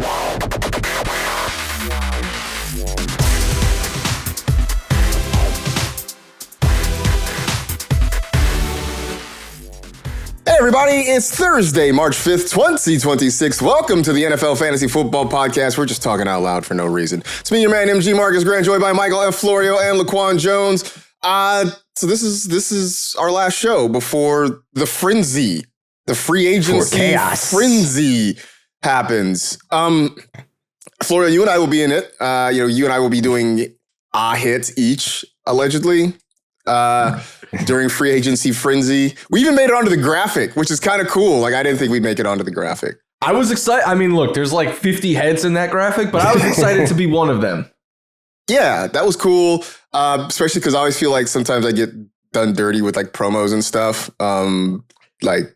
Hey everybody, it's Thursday, March 5th, 2026. Welcome to the NFL Fantasy Football Podcast. We're just talking out loud for no reason. It's me, your man, MG Marcas Grant, joined by Michael F. Florio and LaQuan Jones. So this is our last show before the frenzy, the free agency frenzy happens. Florio, you and I will be in it. You and I will be doing a hit each, allegedly. During free agency frenzy. We even made it onto the graphic, which is kind of cool. Like, I didn't think we'd make it onto the graphic. I was excited. I mean, look, there's like 50 heads in that graphic, but I was excited to be one of them. Yeah, that was cool. Especially because I always feel like sometimes I get done dirty with like promos and stuff. Like,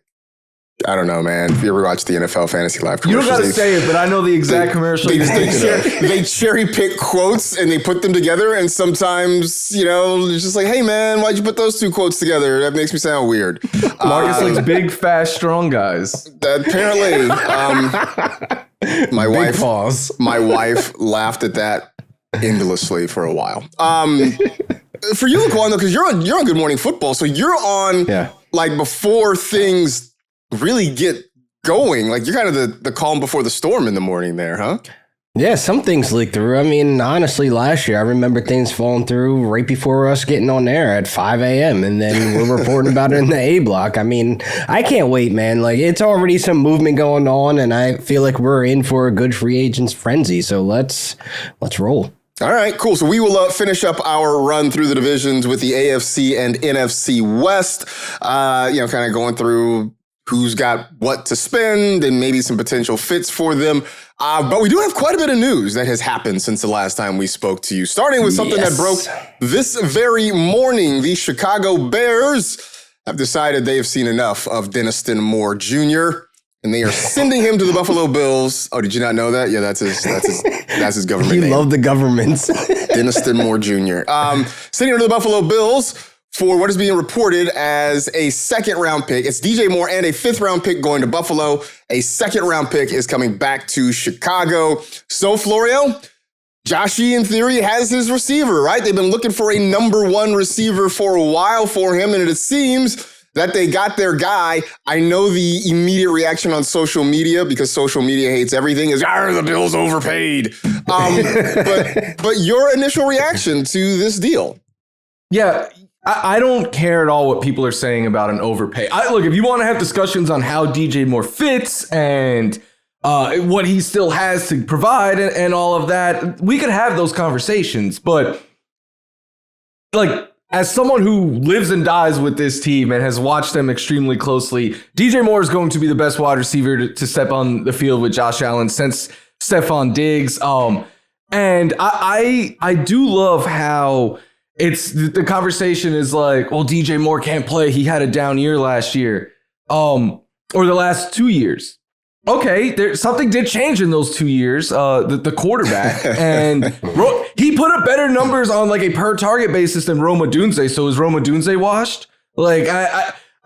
I don't know, man. If you ever watch the NFL Fantasy Live commercials, you don't got to say it, but I know the exact commercial. They cherry pick quotes and they put them together. And sometimes, it's just like, hey, man, why'd you put those two quotes together? That makes me sound weird. Marcus likes big, fast, strong guys. Apparently, my wife laughed at that endlessly for a while. For you, LaQuan, though, because you're on Good Morning Football, so you're on like before things really get going. Like, you're kind of the calm before the storm in the morning there, huh? Yeah, some things leak through. I mean, honestly, last year, I remember things falling through right before us getting on air at 5 a.m. And then we're reporting about it in the A block. I mean, I can't wait, man. Like, it's already some movement going on, and I feel like we're in for a good free agents frenzy. So let's roll. All right, cool. So we will finish up our run through the divisions with the AFC and NFC West, kind of going through who's got what to spend and maybe some potential fits for them. But we do have quite a bit of news that has happened since the last time we spoke to you, starting with something that broke this very morning. The Chicago Bears have decided they have seen enough of Stefon Moore Jr., and they are sending him to the Buffalo Bills. Oh, did you not know that? Yeah, that's his government name. You love the governments. Stefon Moore Jr. Sending him to the Buffalo Bills for what is being reported as a second-round pick. It's DJ Moore and a fifth-round pick going to Buffalo. A second-round pick is coming back to Chicago. So, Florio, Joshy, in theory, has his receiver, right? They've been looking for a number one receiver for a while for him, and it seems that they got their guy. I know the immediate reaction on social media, because social media hates everything, is, the Bills overpaid. But your initial reaction to this deal? Yeah, I don't care at all what people are saying about an overpay. Look, if you want to have discussions on how DJ Moore fits and what he still has to provide and all of that, we could have those conversations. But like, as someone who lives and dies with this team and has watched them extremely closely, DJ Moore is going to be the best wide receiver to step on the field with Josh Allen since Stefon Diggs. And I do love how it's the conversation is like, well, DJ Moore can't play. He had a down year last year, or the last 2 years. Okay, something did change in those 2 years. The quarterback, and he put up better numbers on like a per target basis than Rome Odunze. So is Rome Odunze washed? Like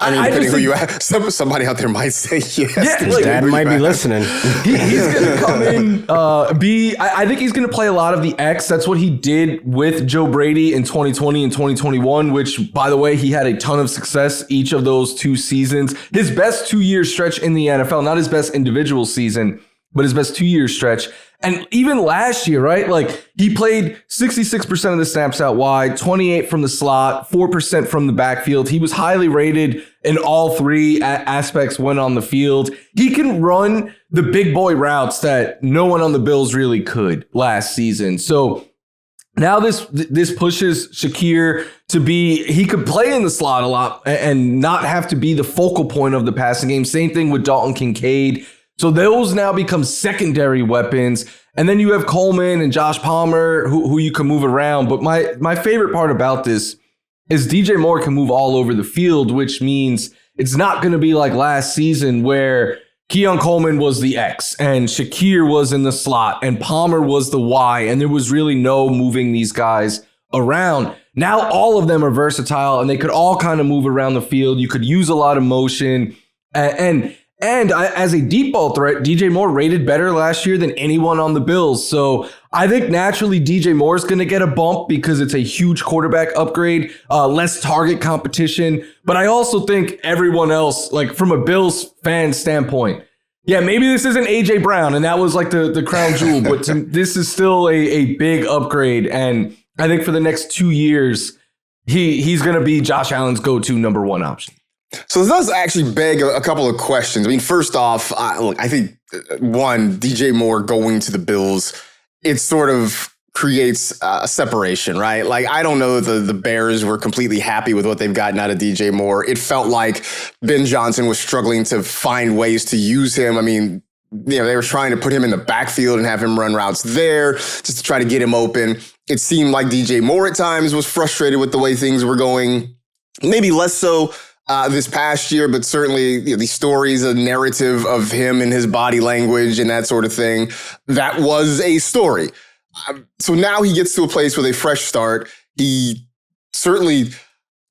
I mean, depending who you ask, somebody out there might say yes. Yeah, his dad might be listening. He's going to come in, I think he's going to play a lot of the X. That's what he did with Joe Brady in 2020 and 2021, which, by the way, he had a ton of success each of those 2 seasons. His best 2-year stretch in the NFL, not his best individual season, but his best 2-year stretch. And even last year, right? Like, he played 66% of the snaps out wide, 28 from the slot, 4% from the backfield. He was highly rated in all 3 aspects when on the field. He can run the big boy routes that no one on the Bills really could last season. So now this pushes Shakir to be, he could play in the slot a lot and not have to be the focal point of the passing game. Same thing with Dalton Kincaid. So those now become secondary weapons. And then you have Coleman and Josh Palmer who you can move around. But my favorite part about this is DJ Moore can move all over the field, which means it's not going to be like last season where Keon Coleman was the X and Shakir was in the slot and Palmer was the Y. And there was really no moving these guys around. Now all of them are versatile and they could all kind of move around the field. You could use a lot of motion. And And as a deep ball threat, DJ Moore rated better last year than anyone on the Bills. So I think naturally DJ Moore is going to get a bump because it's a huge quarterback upgrade, less target competition. But I also think everyone else, like from a Bills fan standpoint, yeah, maybe this isn't AJ Brown and that was like the crown jewel, but this is still a big upgrade. And I think for the next 2 years, he's going to be Josh Allen's go-to number one option. So this does actually beg a couple of questions. I mean, first off, I think one, DJ Moore going to the Bills, it sort of creates a separation, right? Like, I don't know that the Bears were completely happy with what they've gotten out of DJ Moore. It felt like Ben Johnson was struggling to find ways to use him. I mean, they were trying to put him in the backfield and have him run routes there just to try to get him open. It seemed like DJ Moore at times was frustrated with the way things were going. Maybe less so this past year, but certainly these stories, a narrative of him and his body language and that sort of thing, that was a story. So now he gets to a place with a fresh start. He definitely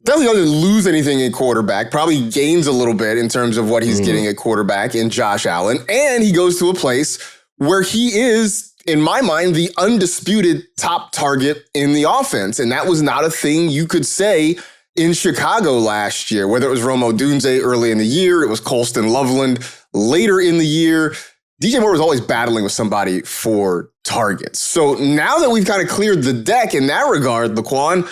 doesn't lose anything in quarterback, probably gains a little bit in terms of what he's getting at quarterback in Josh Allen. And he goes to a place where he is, in my mind, the undisputed top target in the offense. And that was not a thing you could say in Chicago last year, whether it was Rome Odunze early in the year, it was Colston Loveland later in the year. DJ Moore was always battling with somebody for targets. So now that we've kind of cleared the deck in that regard, LaQuan,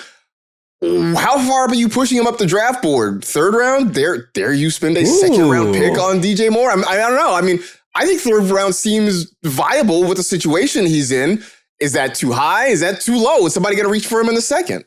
how far are you pushing him up the draft board? Third round? Dare you spend a second round pick on DJ Moore? I don't know. I mean, I think third round seems viable with the situation he's in. Is that too high? Is that too low? Is somebody going to reach for him in the second?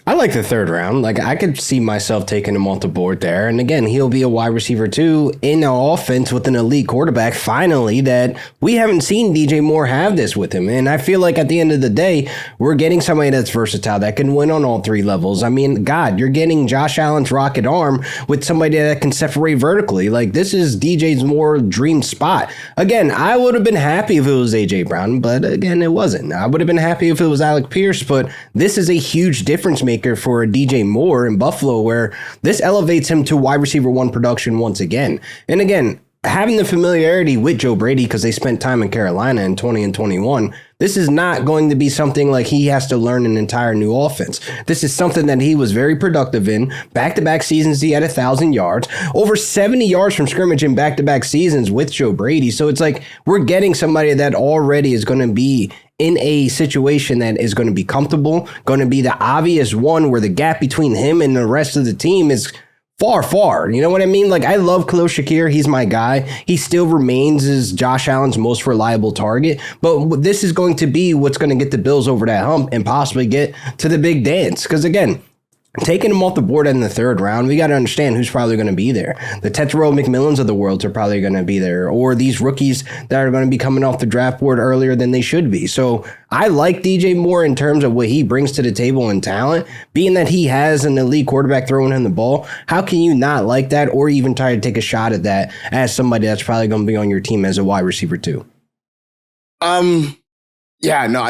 I like the third round. Like, I could see myself taking him off the board there. And again, he'll be a wide receiver too in an offense with an elite quarterback. Finally, that we haven't seen DJ Moore have this with him. And I feel like at the end of the day, we're getting somebody that's versatile, that can win on all three levels. I mean, God, you're getting Josh Allen's rocket arm with somebody that can separate vertically. Like, this is DJ's Moore dream spot. Again, I would have been happy if it was AJ Brown, but again, it wasn't. I would have been happy if it was Alec Pierce, but this is a huge difference maker for DJ Moore in Buffalo, where this elevates him to wide receiver one production once again. And again, having the familiarity with Joe Brady because they spent time in Carolina in 20 and 21, this is not going to be something like he has to learn an entire new offense. This is something that he was very productive in. Back-to-back seasons, he had 1,000 yards, over 70 yards from scrimmage in back-to-back seasons with Joe Brady. So it's like we're getting somebody that already is going to be in a situation that is going to be comfortable, going to be the obvious one where the gap between him and the rest of the team is far. You know what I mean? Like, I love Khalil Shakir. He's my guy. He still remains as Josh Allen's most reliable target. But this is going to be what's going to get the Bills over that hump and possibly get to the big dance. Because again, taking him off the board in the third round, we got to understand who's probably going to be there. The Tetairoa McMillans of the world are probably going to be there, or these rookies that are going to be coming off the draft board earlier than they should be. So I like DJ Moore in terms of what he brings to the table in talent. Being that he has an elite quarterback throwing him the ball, how can you not like that or even try to take a shot at that as somebody that's probably going to be on your team as a wide receiver too? Yeah, no,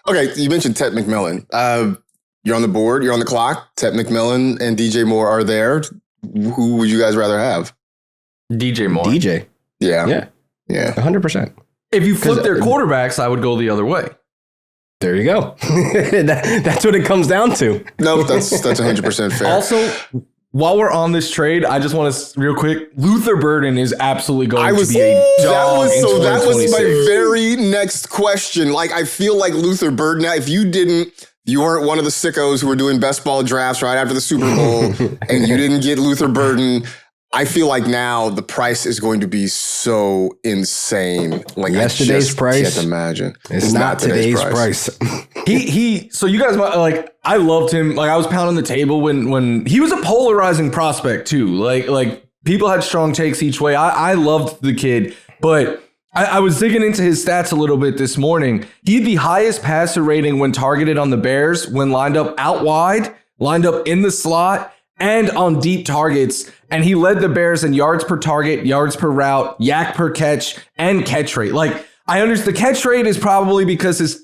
okay, you mentioned Tet McMillan. You're on the board, you're on the clock. Tet McMillan and DJ Moore are there. Who would you guys rather have? DJ Moore. DJ. Yeah. 100%. If you flip their quarterbacks, I would go the other way. There you go. That's what it comes down to. No, that's 100% fair. Also, while we're on this trade, I just want to real quick. Luther Burden is absolutely going to be a dog. That was my very next question. Like, I feel like Luther Burden. Now, if you weren't one of the sickos who were doing best ball drafts right after the Super Bowl, and you didn't get Luther Burden, I feel like now the price is going to be so insane. Like, yesterday's price. Can't imagine. It's not today's price. So you guys might like. I loved him. Like, I was pounding the table when he was a polarizing prospect too. Like people had strong takes each way. I loved the kid, but I was digging into his stats a little bit this morning. He had the highest passer rating when targeted on the Bears when lined up out wide, lined up in the slot, and on deep targets. And he led the Bears in yards per target, yards per route, yak per catch, and catch rate. Like, I understand the catch rate is probably because his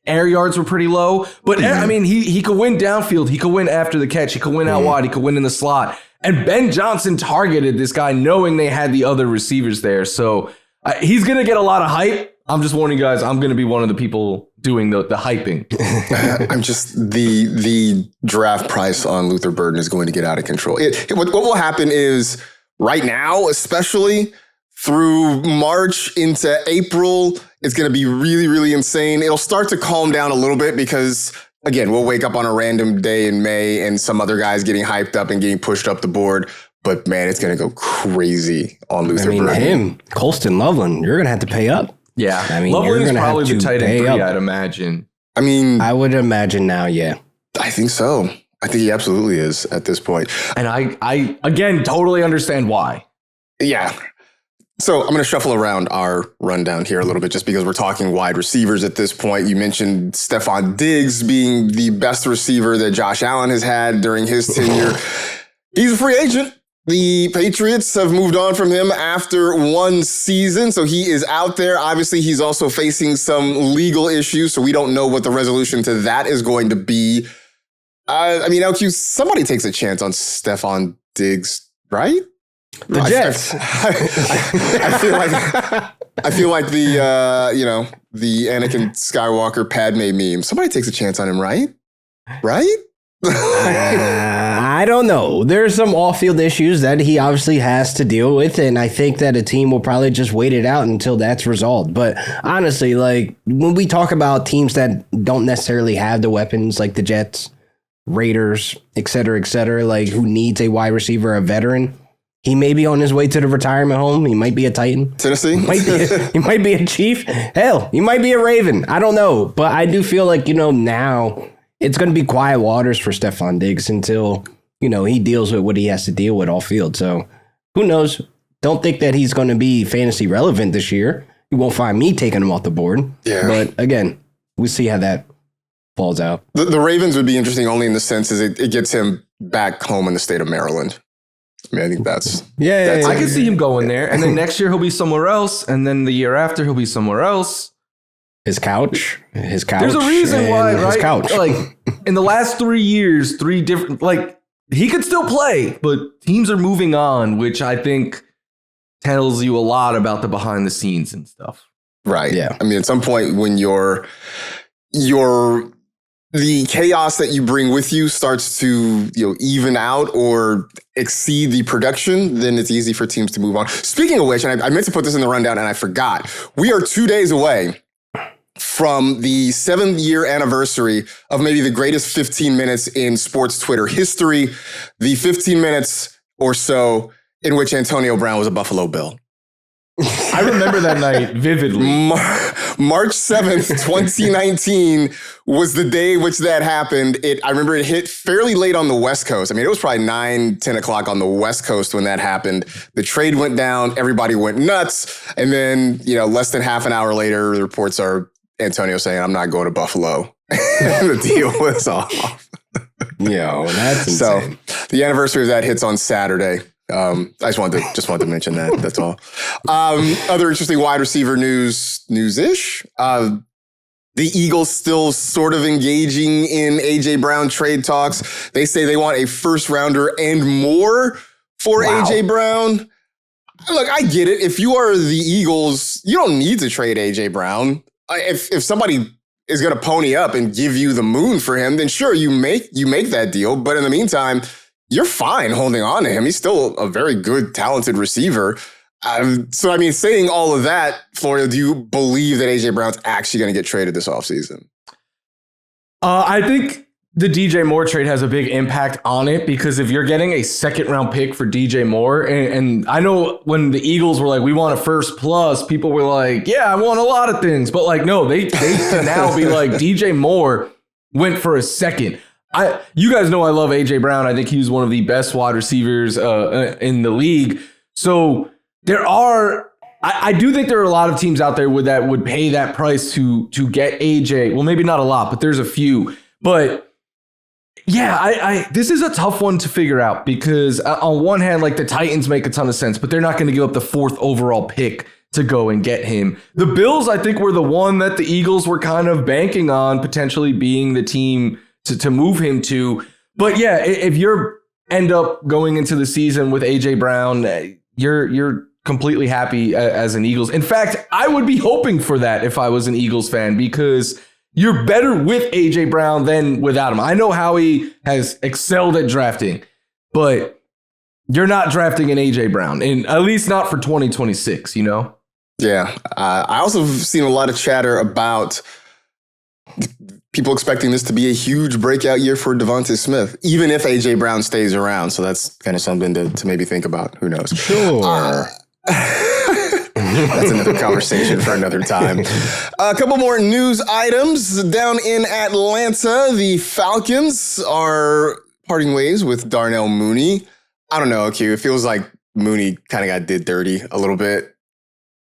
air yards were pretty low. But I mean, he could win downfield. He could win after the catch. He could win out wide. He could win in the slot. And Ben Johnson targeted this guy knowing they had the other receivers there. So he's going to get a lot of hype. I'm just warning you guys, I'm going to be one of the people doing the hyping. I'm just the draft price on Luther Burden is going to get out of control. What will happen is right now, especially through March into April, it's going to be really, really insane. It'll start to calm down a little bit because, again, we'll wake up on a random day in May and some other guys getting hyped up and getting pushed up the board. But, man, it's going to go crazy on Luther Burden. Colston Loveland, you're going to have to pay up. Yeah. I mean, Loveland is probably the tight end 3, up. I'd imagine. I mean, I would imagine now, yeah. I think so. I think he absolutely is at this point. And I again, totally understand why. Yeah. So I'm going to shuffle around our rundown here a little bit just because we're talking wide receivers at this point. You mentioned Stefon Diggs being the best receiver that Josh Allen has had during his tenure. He's a free agent. The Patriots have moved on from him after one season, so he is out there. Obviously, he's also facing some legal issues, so we don't know what the resolution to that is going to be. I mean, LQ, somebody takes a chance on Stefon Diggs, right? The Jets. I feel like the the Anakin Skywalker Padme meme. Somebody takes a chance on him, right? Right? I don't know. There's some off-field issues that he obviously has to deal with, and I think that a team will probably just wait it out until that's resolved. But honestly, like when we talk about teams that don't necessarily have the weapons, like the Jets, Raiders, et cetera, like who needs a wide receiver, a veteran, he may be on his way to the retirement home. He might be a Titan. Tennessee? He might be a Chief. Hell, he might be a Raven. I don't know. But I do feel like, now it's going to be quiet waters for Stefon Diggs until, he deals with what he has to deal with off field. So who knows? Don't think that he's going to be fantasy relevant this year. You won't find me taking him off the board. Yeah. But again, we'll see how that falls out. The Ravens would be interesting only in the sense is it gets him back home in the state of Maryland. I mean, I think that's... Yeah. I can see him going there. And then next year he'll be somewhere else. And then the year after he'll be somewhere else. His couch. There's a reason why, right? His couch. Like, in the last 3 years, 3 different... Like, he could still play, but teams are moving on, which I think tells you a lot about the behind the scenes and stuff. Right. Yeah. I mean, at some point when the chaos that you bring with you starts to, even out or exceed the production, then it's easy for teams to move on. Speaking of which, and I meant to put this in the rundown and I forgot, we are 2 days away from the 7th-year anniversary of maybe the greatest 15 minutes in sports Twitter history, the 15 minutes or so in which Antonio Brown was a Buffalo Bill. I remember that night vividly. March 7th, 2019 was the day which that happened. I remember it hit fairly late on the West Coast. I mean, it was probably 9, 10 o'clock on the West Coast when that happened. The trade went down. Everybody went nuts. And then, less than half an hour later, the reports are Antonio saying, I'm not going to Buffalo. And the deal was off. That's insane. So the anniversary of that hits on Saturday. I just wanted to mention that. That's all. Other interesting wide receiver news-ish. The Eagles still sort of engaging in A.J. Brown trade talks. They say they want a first rounder and more for A.J. Brown. Look, I get it. If you are the Eagles, you don't need to trade A.J. Brown. If somebody is going to pony up and give you the moon for him, then sure, you make that deal. But in the meantime, you're fine holding on to him. He's still a very good, talented receiver. So, I mean, saying all of that, Florio, do you believe that A.J. Brown's actually going to get traded this offseason? I think the DJ Moore trade has a big impact on it because if you're getting a second-round pick for DJ Moore, and I know when the Eagles were like, we want a first plus, people were like, yeah, I want a lot of things. But, like, no, they can now be like, DJ Moore went for a second. You guys know I love A.J. Brown. I think he's one of the best wide receivers in the league. So I do think there are a lot of teams out there that would pay that price to get A.J. Well, maybe not a lot, but there's a few. But yeah, this is a tough one to figure out because on one hand, like the Titans make a ton of sense, but they're not going to give up the 4th overall pick to go and get him. The Bills, I think, were the one that the Eagles were kind of banking on potentially being the team to move him to. But yeah, if you're end up going into the season with A.J. Brown, you're completely happy as an Eagles. In fact, I would be hoping for that if I was an Eagles fan, because you're better with A.J. Brown than without him. I know Howie has excelled at drafting, but you're not drafting an A.J. Brown, and at least not for 2026, you know? Yeah. I also have seen a lot of chatter about people expecting this to be a huge breakout year for Devontae Smith, even if A.J. Brown stays around. So that's kind of something to maybe think about. Who knows? Sure. That's another conversation for another time. A couple more news items. Down in Atlanta, the Falcons are parting ways with Darnell Mooney. I don't know, Q. It feels like Mooney kind of got did dirty a little bit.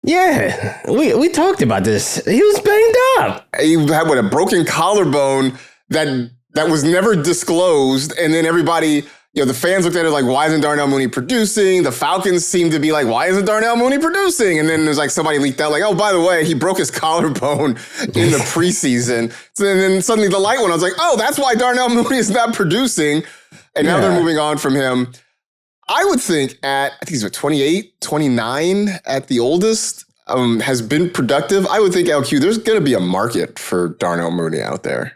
Yeah, we talked about this. He was banged up. He had a broken collarbone that was never disclosed, and then everybody, the fans looked at it like, why isn't Darnell Mooney producing? The Falcons seemed to be like, why isn't Darnell Mooney producing? And then there's like somebody leaked out like, oh, by the way, he broke his collarbone in the preseason. So then suddenly the light went. I was like, oh, that's why Darnell Mooney is not producing. And now they're moving on from him. I would think I think he's 28, 29 at the oldest, has been productive. I would think, LQ, there's going to be a market for Darnell Mooney out there.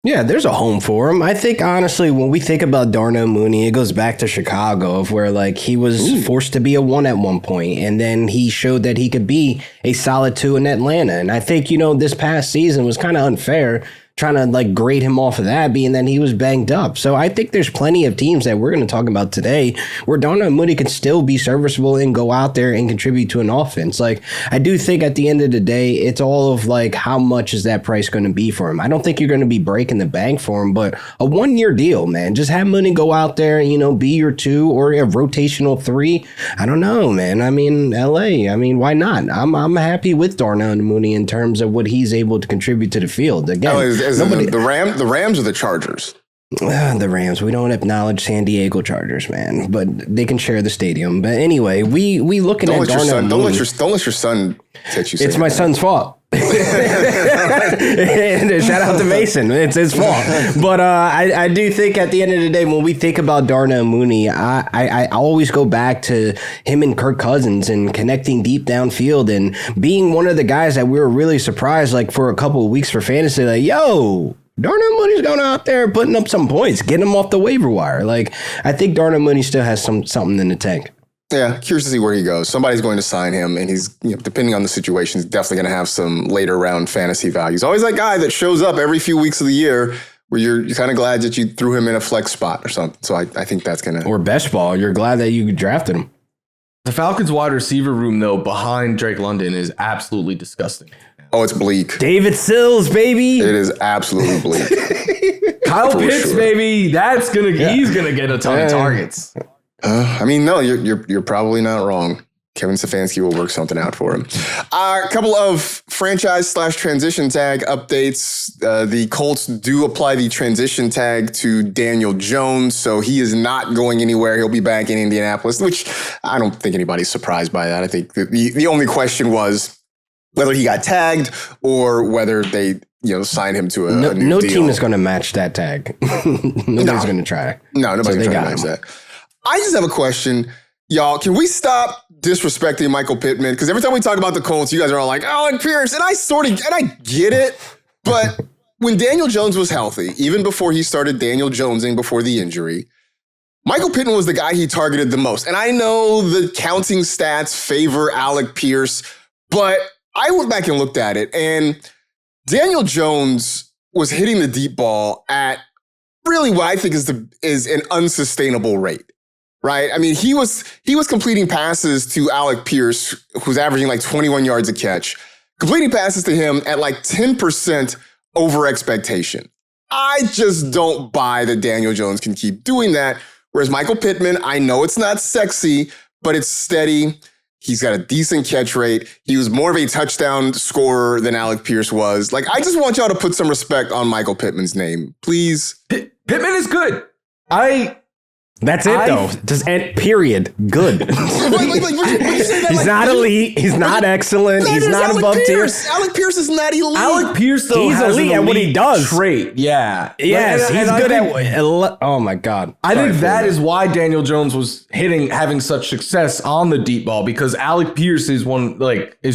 Yeah, there's a home for him. I think, honestly, when we think about Darnell Mooney, it goes back to Chicago, of where like he was forced to be a 1 at one point, and then he showed that he could be a solid 2 in Atlanta. And I think, this past season was kind of unfair trying to like grade him off of that, being that he was banged up. So I think there's plenty of teams that we're going to talk about today where Darnell Mooney can still be serviceable and go out there and contribute to an offense. Like, I do think at the end of the day, it's all of like, how much is that price going to be for him? I don't think you're going to be breaking the bank for him, but a 1-year deal, man. Just have Mooney go out there and, be your 2 or a rotational 3. I don't know, man. I mean, LA, why not? I'm happy with Darnell Mooney in terms of what he's able to contribute to the field. Again, the Rams or the Chargers? The Rams. We don't acknowledge San Diego Chargers, man, but they can share the stadium. But anyway, we looking at Darnell Mooney. Don't let your son text you. It's my son's fault. Shout out to Mason. It's his fault. But I do think at the end of the day, when we think about Darnell Mooney, I always go back to him and Kirk Cousins and connecting deep downfield and being one of the guys that we were really surprised, like for a couple of weeks for fantasy, like, yo, Darnell Mooney's going out there and putting up some points, getting him off the waiver wire. Like, I think Darnell Mooney still has something in the tank. Yeah, curious to see where he goes. Somebody's going to sign him, and he's, depending on the situation, he's definitely going to have some later round fantasy values. Always that guy that shows up every few weeks of the year where you're kind of glad that you threw him in a flex spot or something. So I think that's going to... Or best ball. You're glad that you drafted him. The Falcons wide receiver room, though, behind Drake London is absolutely disgusting. Oh, it's bleak. David Sills, baby. It is absolutely bleak. Kyle Pitts, baby. He's gonna get a ton of targets. No, you're probably not wrong. Kevin Stefanski will work something out for him. A couple of franchise/transition tag updates. The Colts do apply the transition tag to Daniel Jones, so he is not going anywhere. He'll be back in Indianapolis, which I don't think anybody's surprised by that. I think the only question was whether he got tagged or whether they sign him to a new deal. No team is going to match that tag. Nobody's going to try. No, nobody's going to try to match that. I just have a question. Y'all, can we stop disrespecting Michael Pittman? Because every time we talk about the Colts, you guys are all like, Alec Pierce, and I get it. But when Daniel Jones was healthy, even before he started Daniel Jonesing before the injury, Michael Pittman was the guy he targeted the most. And I know the counting stats favor Alec Pierce, but I went back and looked at it, and Daniel Jones was hitting the deep ball at really what I think is an unsustainable rate. Right? I mean, he was completing passes to Alec Pierce, who's averaging like 21 yards a catch, completing passes to him at like 10% over expectation. I just don't buy that Daniel Jones can keep doing that. Whereas Michael Pittman, I know it's not sexy, but it's steady. He's got a decent catch rate. He was more of a touchdown scorer than Alec Pierce was. Like, I just want y'all to put some respect on Michael Pittman's name, please. Pittman is good. That's it, though. Just end, period. Good. He's not elite. He's not excellent. He's not above tier. Alec Pierce is not elite. Alec Pierce, though, he's has elite an at what he does. Trait, yeah. Yes, and he's I good think, oh my God. I think that is why Daniel Jones was having such success on the deep ball, because Alec Pierce is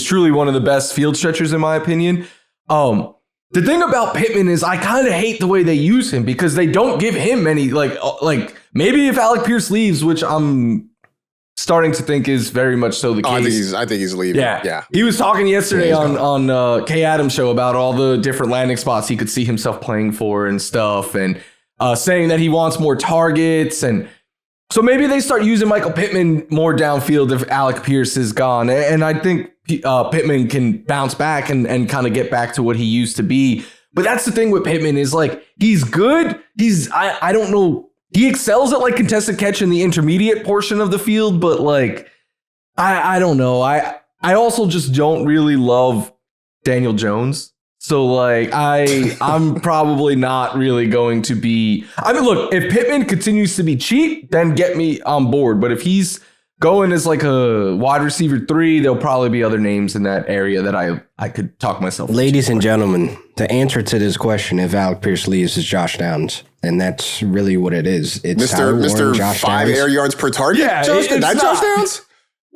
truly one of the best field stretchers, in my opinion. The thing about Pittman is I kind of hate the way they use him, because they don't give him many, maybe if Alec Pierce leaves, which I'm starting to think is very much so the case. I think he's leaving. Yeah. He was talking yesterday on Kay Adams' show about all the different landing spots he could see himself playing for and stuff, and saying that he wants more targets. And so maybe they start using Michael Pittman more downfield if Alec Pierce is gone. And I think Pittman can bounce back and kind of get back to what he used to be. But that's the thing with Pittman is he's good. I don't know. He excels at contested catch in the intermediate portion of the field, but I don't know. I also just don't really love Daniel Jones. So I'm probably not really going to be. I mean, look, if Pittman continues to be cheap, then get me on board. But if he's going as a wide receiver 3, there'll probably be other names in that area that I could talk myself. Ladies and gentlemen, the answer to this question, if Alec Pierce leaves, is Josh Downs. And that's really what it is. It's Mr. Josh 5 Downs. Air yards per target? Yeah, Josh Downs?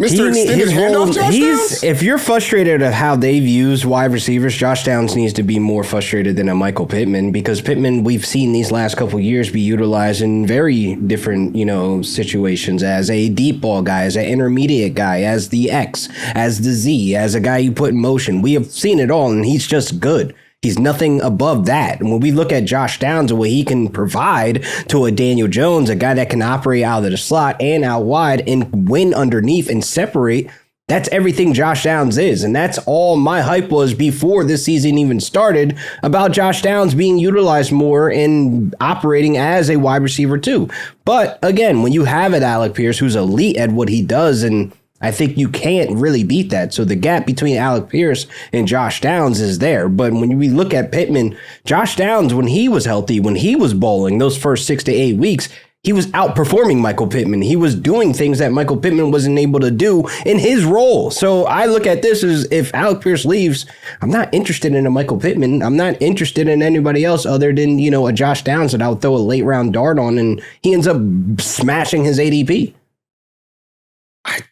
Mr. Extended handoff Josh Downs? If you're frustrated at how they've used wide receivers, Josh Downs needs to be more frustrated than a Michael Pittman, because Pittman, we've seen these last couple of years be utilized in very different, situations, as a deep ball guy, as an intermediate guy, as the X, as the Z, as a guy you put in motion. We have seen it all, and he's just good. He's nothing above that. And when we look at Josh Downs and what he can provide to a Daniel Jones, a guy that can operate out of the slot and out wide and win underneath and separate, that's everything Josh Downs is. And that's all my hype was before this season even started about Josh Downs being utilized more and operating as a wide receiver too. But again, when you have it, Alec Pierce, who's elite at what he does, and I think you can't really beat that. So the gap between Alec Pierce and Josh Downs is there. But when we look at Pittman, Josh Downs, when he was healthy, when he was bowling those first 6 to 8 weeks, he was outperforming Michael Pittman. He was doing things that Michael Pittman wasn't able to do in his role. So I look at this as, if Alec Pierce leaves, I'm not interested in a Michael Pittman. I'm not interested in anybody else other than, a Josh Downs that I'll throw a late round dart on, and he ends up smashing his ADP.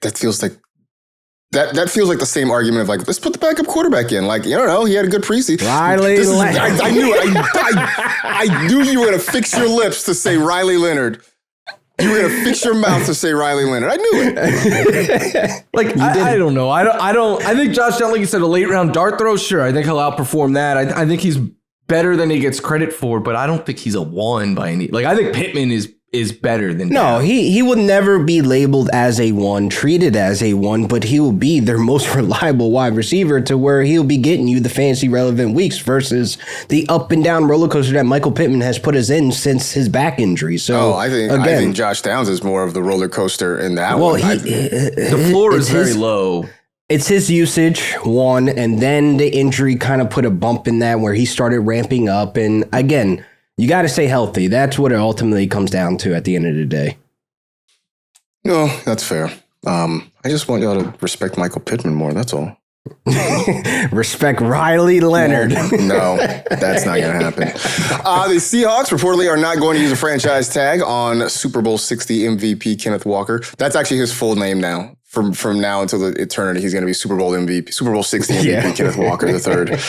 That feels like the same argument of let's put the backup quarterback in. He had a good preseason. Riley Leonard. I knew it. I knew you were going to fix your lips to say Riley Leonard. You were going to fix your mouth to say Riley Leonard. I knew it. I don't know. I think Josh Downs, like you said, a late round dart throw. Sure. I think he'll outperform that. I think he's better than he gets credit for, but I don't think he's a 1 by any. I think Pittman is better than No, he will never be labeled as a 1, treated as a 1, but he will be their most reliable wide receiver, to where he'll be getting you the fantasy relevant weeks versus the up and down roller coaster that Michael Pittman has put us in since his back injury. So I think Josh Downs is more of the roller coaster in that one. The floor is very low. It's his usage, 1, and then the injury kind of put a bump in that where he started ramping up. And again, you got to stay healthy. That's what it ultimately comes down to at the end of the day. No, that's fair. I just want y'all to respect Michael Pittman more. That's all. Respect Riley Leonard. No, that's not going to happen. The Seahawks reportedly are not going to use a franchise tag on Super Bowl 60 MVP Kenneth Walker. That's actually his full name now. From now until the eternity, he's going to be Super Bowl 60 MVP Kenneth Walker III.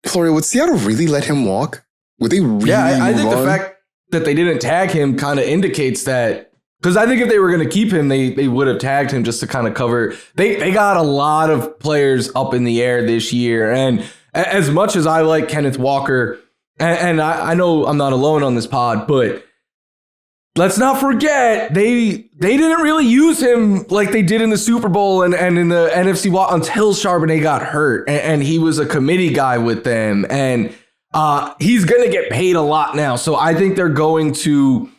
Florio, would Seattle really let him walk? Would they really? Yeah, I think the fact that they didn't tag him kind of indicates that, because I think if they were going to keep him, they would have tagged him just to kind of cover. They got a lot of players up in the air this year, and as much as I like Kenneth Walker, and I know I'm not alone on this pod, but let's not forget they didn't really use him like they did in the Super Bowl and in the NFC West until Charbonnet got hurt, and he was a committee guy with them, and he's going to get paid a lot now. So I think they're going to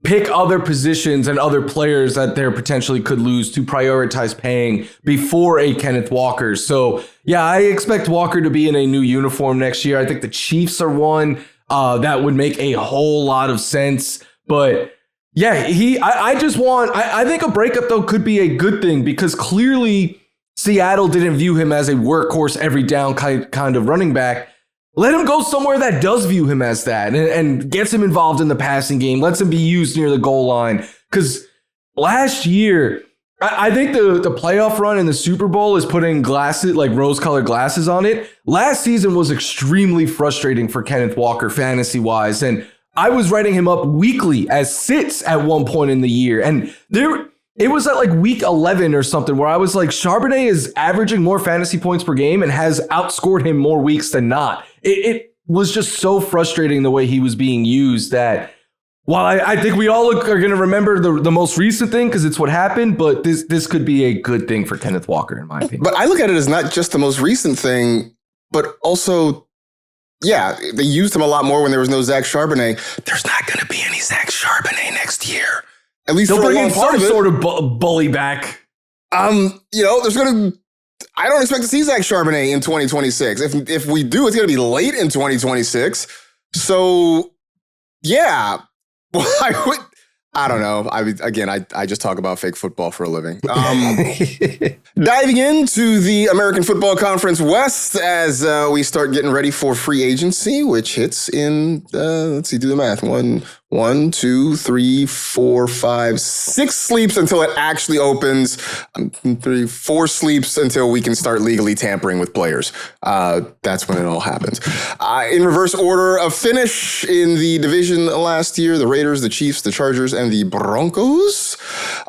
pick other positions and other players that they potentially could lose to prioritize paying before a Kenneth Walker. So yeah, I expect Walker to be in a new uniform next year. I think the Chiefs are one that would make a whole lot of sense. But Yeah, I think a breakup, though, could be a good thing because clearly Seattle didn't view him as a workhorse every down kind of running back. Let him go somewhere that does view him as that and gets him involved in the passing game, lets him be used near the goal line. Because last year, I think the playoff run in the Super Bowl is putting glasses, like rose-colored glasses on it. Last season was extremely frustrating for Kenneth Walker fantasy-wise, and I was writing him up weekly as sits at one point in the year. And it was at like week 11 or something where I was like, Charbonnet is averaging more fantasy points per game and has outscored him more weeks than not. It was just so frustrating the way he was being used that while I think we all are going to remember the most recent thing because it's what happened, but this could be a good thing for Kenneth Walker, in my opinion. But I look at it as not just the most recent thing, but also, yeah, they used him a lot more when there was no Zach Charbonnet. There's not going to be any Zach Charbonnet next year. At least they'll for a bring long in part some of it. sort of bully back. There's going to... I don't expect to see Zach Charbonnet in 2026. If we do, it's going to be late in 2026. So, yeah. Well, I don't know. I just talk about fake football for a living. Diving into the American Football Conference West as we start getting ready for free agency, which hits in, let's see, do the math. 1, 2, 3, 4, 5, 6 sleeps until it actually opens. 4 sleeps until we can start legally tampering with players. That's when it all happens. In reverse order of finish in the division last year, the Raiders, the Chiefs, the Chargers, and the Broncos.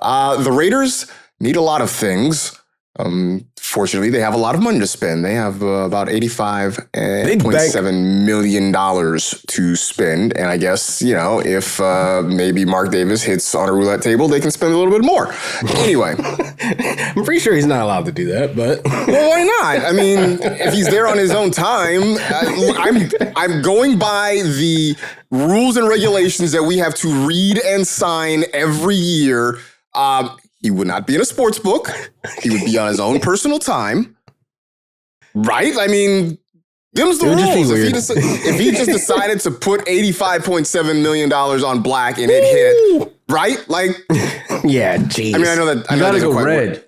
The Raiders need a lot of things. Fortunately, they have a lot of money to spend. They have about $85.7 million to spend. And I guess, if maybe Mark Davis hits on a roulette table, they can spend a little bit more. Anyway. I'm pretty sure he's not allowed to do that, but... Well, why not? I mean, if he's there on his own time, I'm going by the rules and regulations that we have to read and sign every year. He would not be in a sports book. He would be on his own personal time. Right? I mean, them's the rules. If he just decided to put $85.7 million on black and it hit, right? Like, yeah, geez. I mean, I know that. You gotta go red.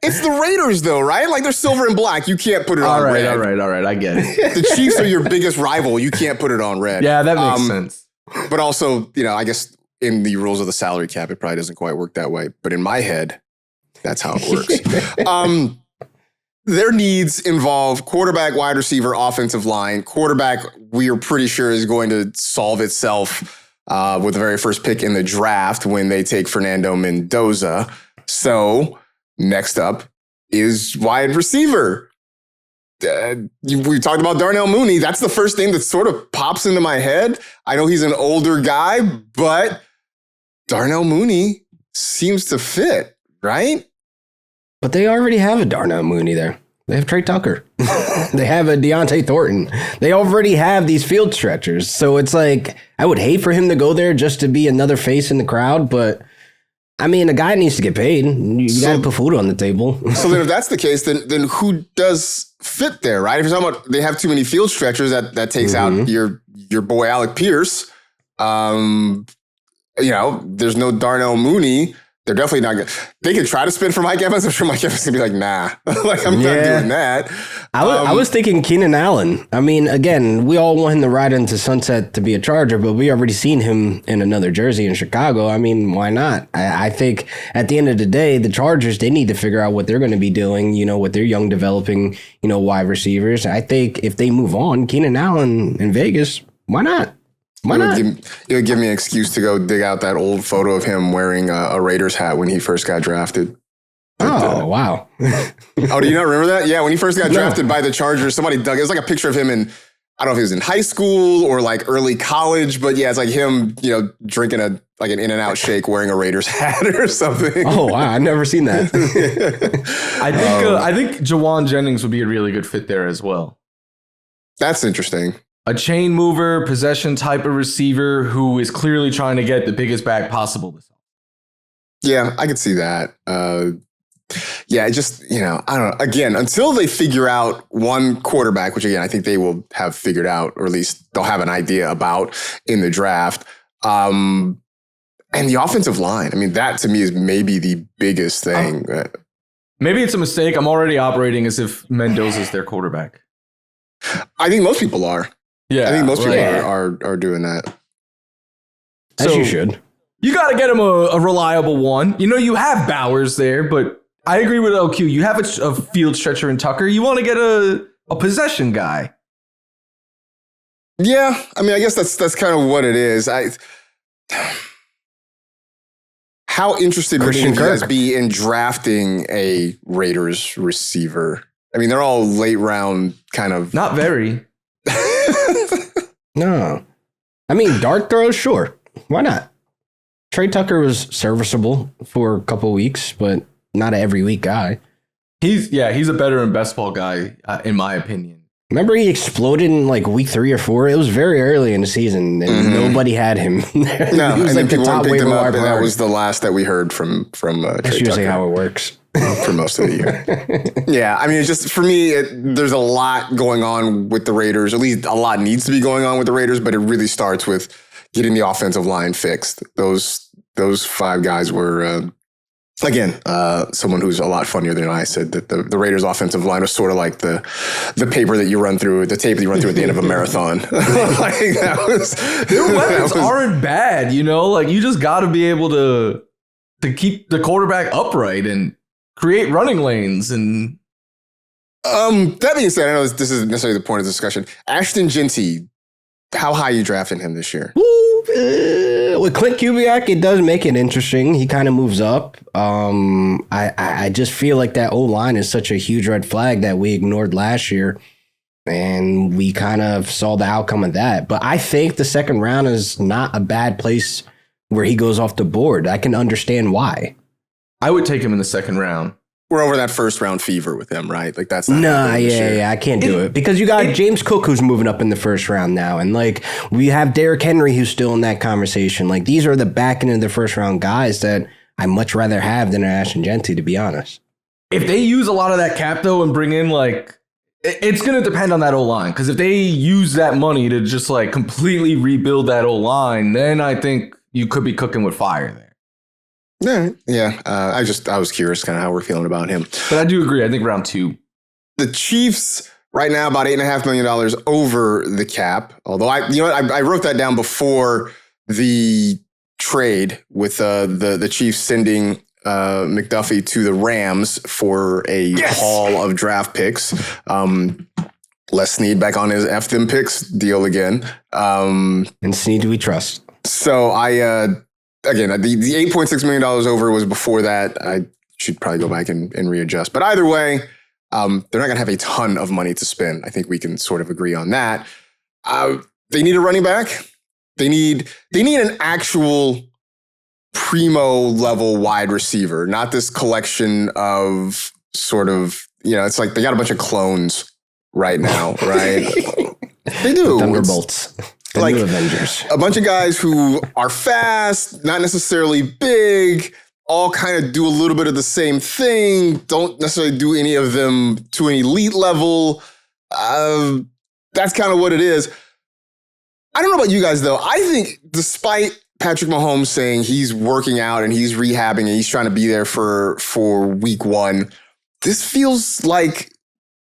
It's the Raiders, though, right? Like, they're silver and black. You can't put it on red. All right. I get it. The Chiefs are your biggest rival. You can't put it on red. Yeah, that makes sense. But also, I guess in the rules of the salary cap, it probably doesn't quite work that way. But in my head, that's how it works. Their needs involve quarterback, wide receiver, offensive line. Quarterback, we are pretty sure is going to solve itself with the very first pick in the draft when they take Fernando Mendoza. So next up is wide receiver. We talked about Darnell Mooney. That's the first thing that sort of pops into my head. I know he's an older guy, but Darnell Mooney seems to fit, right? But they already have a Darnell Mooney there. They have Trey Tucker. They have a Deontay Thornton. They already have these field stretchers. So it's like, I would hate for him to go there just to be another face in the crowd. But, I mean, a guy needs to get paid. You got to put food on the table. So then if that's the case, then who does fit there, right? If you're talking about they have too many field stretchers, that takes out your boy Alec Pierce. There's no Darnell Mooney. They're definitely not good. They could try to spin for Mike Evans. I'm sure Mike Evans would be like, nah, like I'm not doing that. I was thinking Keenan Allen. I mean, again, we all want him to ride into sunset to be a Charger, but we already seen him in another jersey in Chicago. I mean, why not? I think at the end of the day, the Chargers, they need to figure out what they're going to be doing, with their young developing, wide receivers. I think if they move on, Keenan Allen in Vegas, why not? It would give me an excuse to go dig out that old photo of him wearing a Raiders hat when he first got drafted. Wow. Oh, do you not remember that? Yeah, when he first got drafted by the Chargers, somebody dug it. It's like a picture of him in, I don't know if he was in high school or like early college, but yeah, it's like him, drinking an In-N-Out shake wearing a Raiders hat or something. Oh, wow. I've never seen that. I think Jawan Jennings would be a really good fit there as well. That's interesting. A chain mover, possession type of receiver who is clearly trying to get the biggest bag possible this offseason. Yeah, I could see that. I don't know. Again, until they figure out one quarterback, which again, I think they will have figured out, or at least they'll have an idea about in the draft. And the offensive line. I mean, that to me is maybe the biggest thing. Maybe it's a mistake. I'm already operating as if Mendoza's their quarterback. I think most people are. Yeah. I think most people are doing that. As you should. You got to get him a reliable one. You have Bowers there, but I agree with LQ. You have a field stretcher in Tucker. You want to get a possession guy. Yeah. I mean, I guess that's kind of what it is. How interested would you guys be in drafting a Raiders receiver? I mean, they're all late round kind of. Not very. No. I mean, dart throws, sure. Why not? Trey Tucker was serviceable for a couple weeks, but not an every week guy. He's a better in best ball guy, in my opinion. Remember he exploded in like week 3 or 4? It was very early in the season, and nobody had him. No, he was and like people the top picked him up, and waiver that was the last that we heard from Trey That's usually Tucker. how it works. For most of the year. Yeah, I mean, it's just, for me, there's a lot going on with the Raiders. At least a lot needs to be going on with the Raiders, but it really starts with getting the offensive line fixed. Those 5 guys were, again, someone who's a lot funnier than I said that the Raiders offensive line was sort of like the paper that you run through, the tape that you run through at the end of a marathon. Their weapons aren't bad, Like, you just got to be able to keep the quarterback upright and create running lanes. And that being said, I know this isn't necessarily the point of the discussion. Ashton Genty, how high are you drafting him this year? With Clint Kubiak, it does make it interesting. He kind of moves up. I just feel like that O-line is such a huge red flag that we ignored last year, and we kind of saw the outcome of that. But I think the second round is not a bad place where he goes off the board. I can understand why. I would take him in the second round. We're over that first round fever with him, right? Like that's I can't do it because you got James Cook who's moving up in the first round now, and like we have Derrick Henry who's still in that conversation. Like these are the back end of the first round guys that I much rather have than Ashton Genty, to be honest. If they use a lot of that cap though and bring in it's going to depend on that O-line, because if they use that money to just like completely rebuild that O-line, then I think you could be cooking with fire there. Yeah. I was curious kind of how we're feeling about him. But I do agree. I think round 2. The Chiefs right now about $8.5 million over the cap. Although I wrote that down before the trade with the Chiefs sending McDuffie to the Rams for a haul of draft picks. Les Snead back on his F them picks deal again. And Snead we trust. So again, the $8.6 million over was before that. I should probably go back and readjust. But either way, they're not going to have a ton of money to spend. I think we can sort of agree on that. They need a running back. They need an actual primo level wide receiver, not this collection of sort of, it's like they got a bunch of clones right now, right? They do. Thunderbolts. The new Avengers. A bunch of guys who are fast, not necessarily big, all kind of do a little bit of the same thing, don't necessarily do any of them to an elite level. That's kind of what it is. I don't know about you guys, though. I think despite Patrick Mahomes saying he's working out and he's rehabbing and he's trying to be there for week 1, this feels like,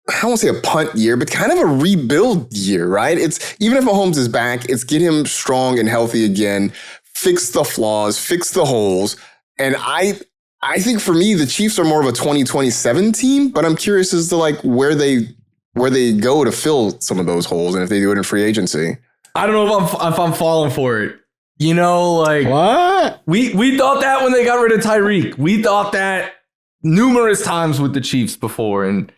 I don't want to say a punt year, but kind of a rebuild year, right? It's even if Mahomes is back, it's get him strong and healthy again, fix the flaws, fix the holes. And I think for me, the Chiefs are more of a 2027 team, but I'm curious as to like where they go to fill some of those holes and if they do it in free agency. I don't know if I'm falling for it. What? We thought that when they got rid of Tyreek. We thought that numerous times with the Chiefs before, and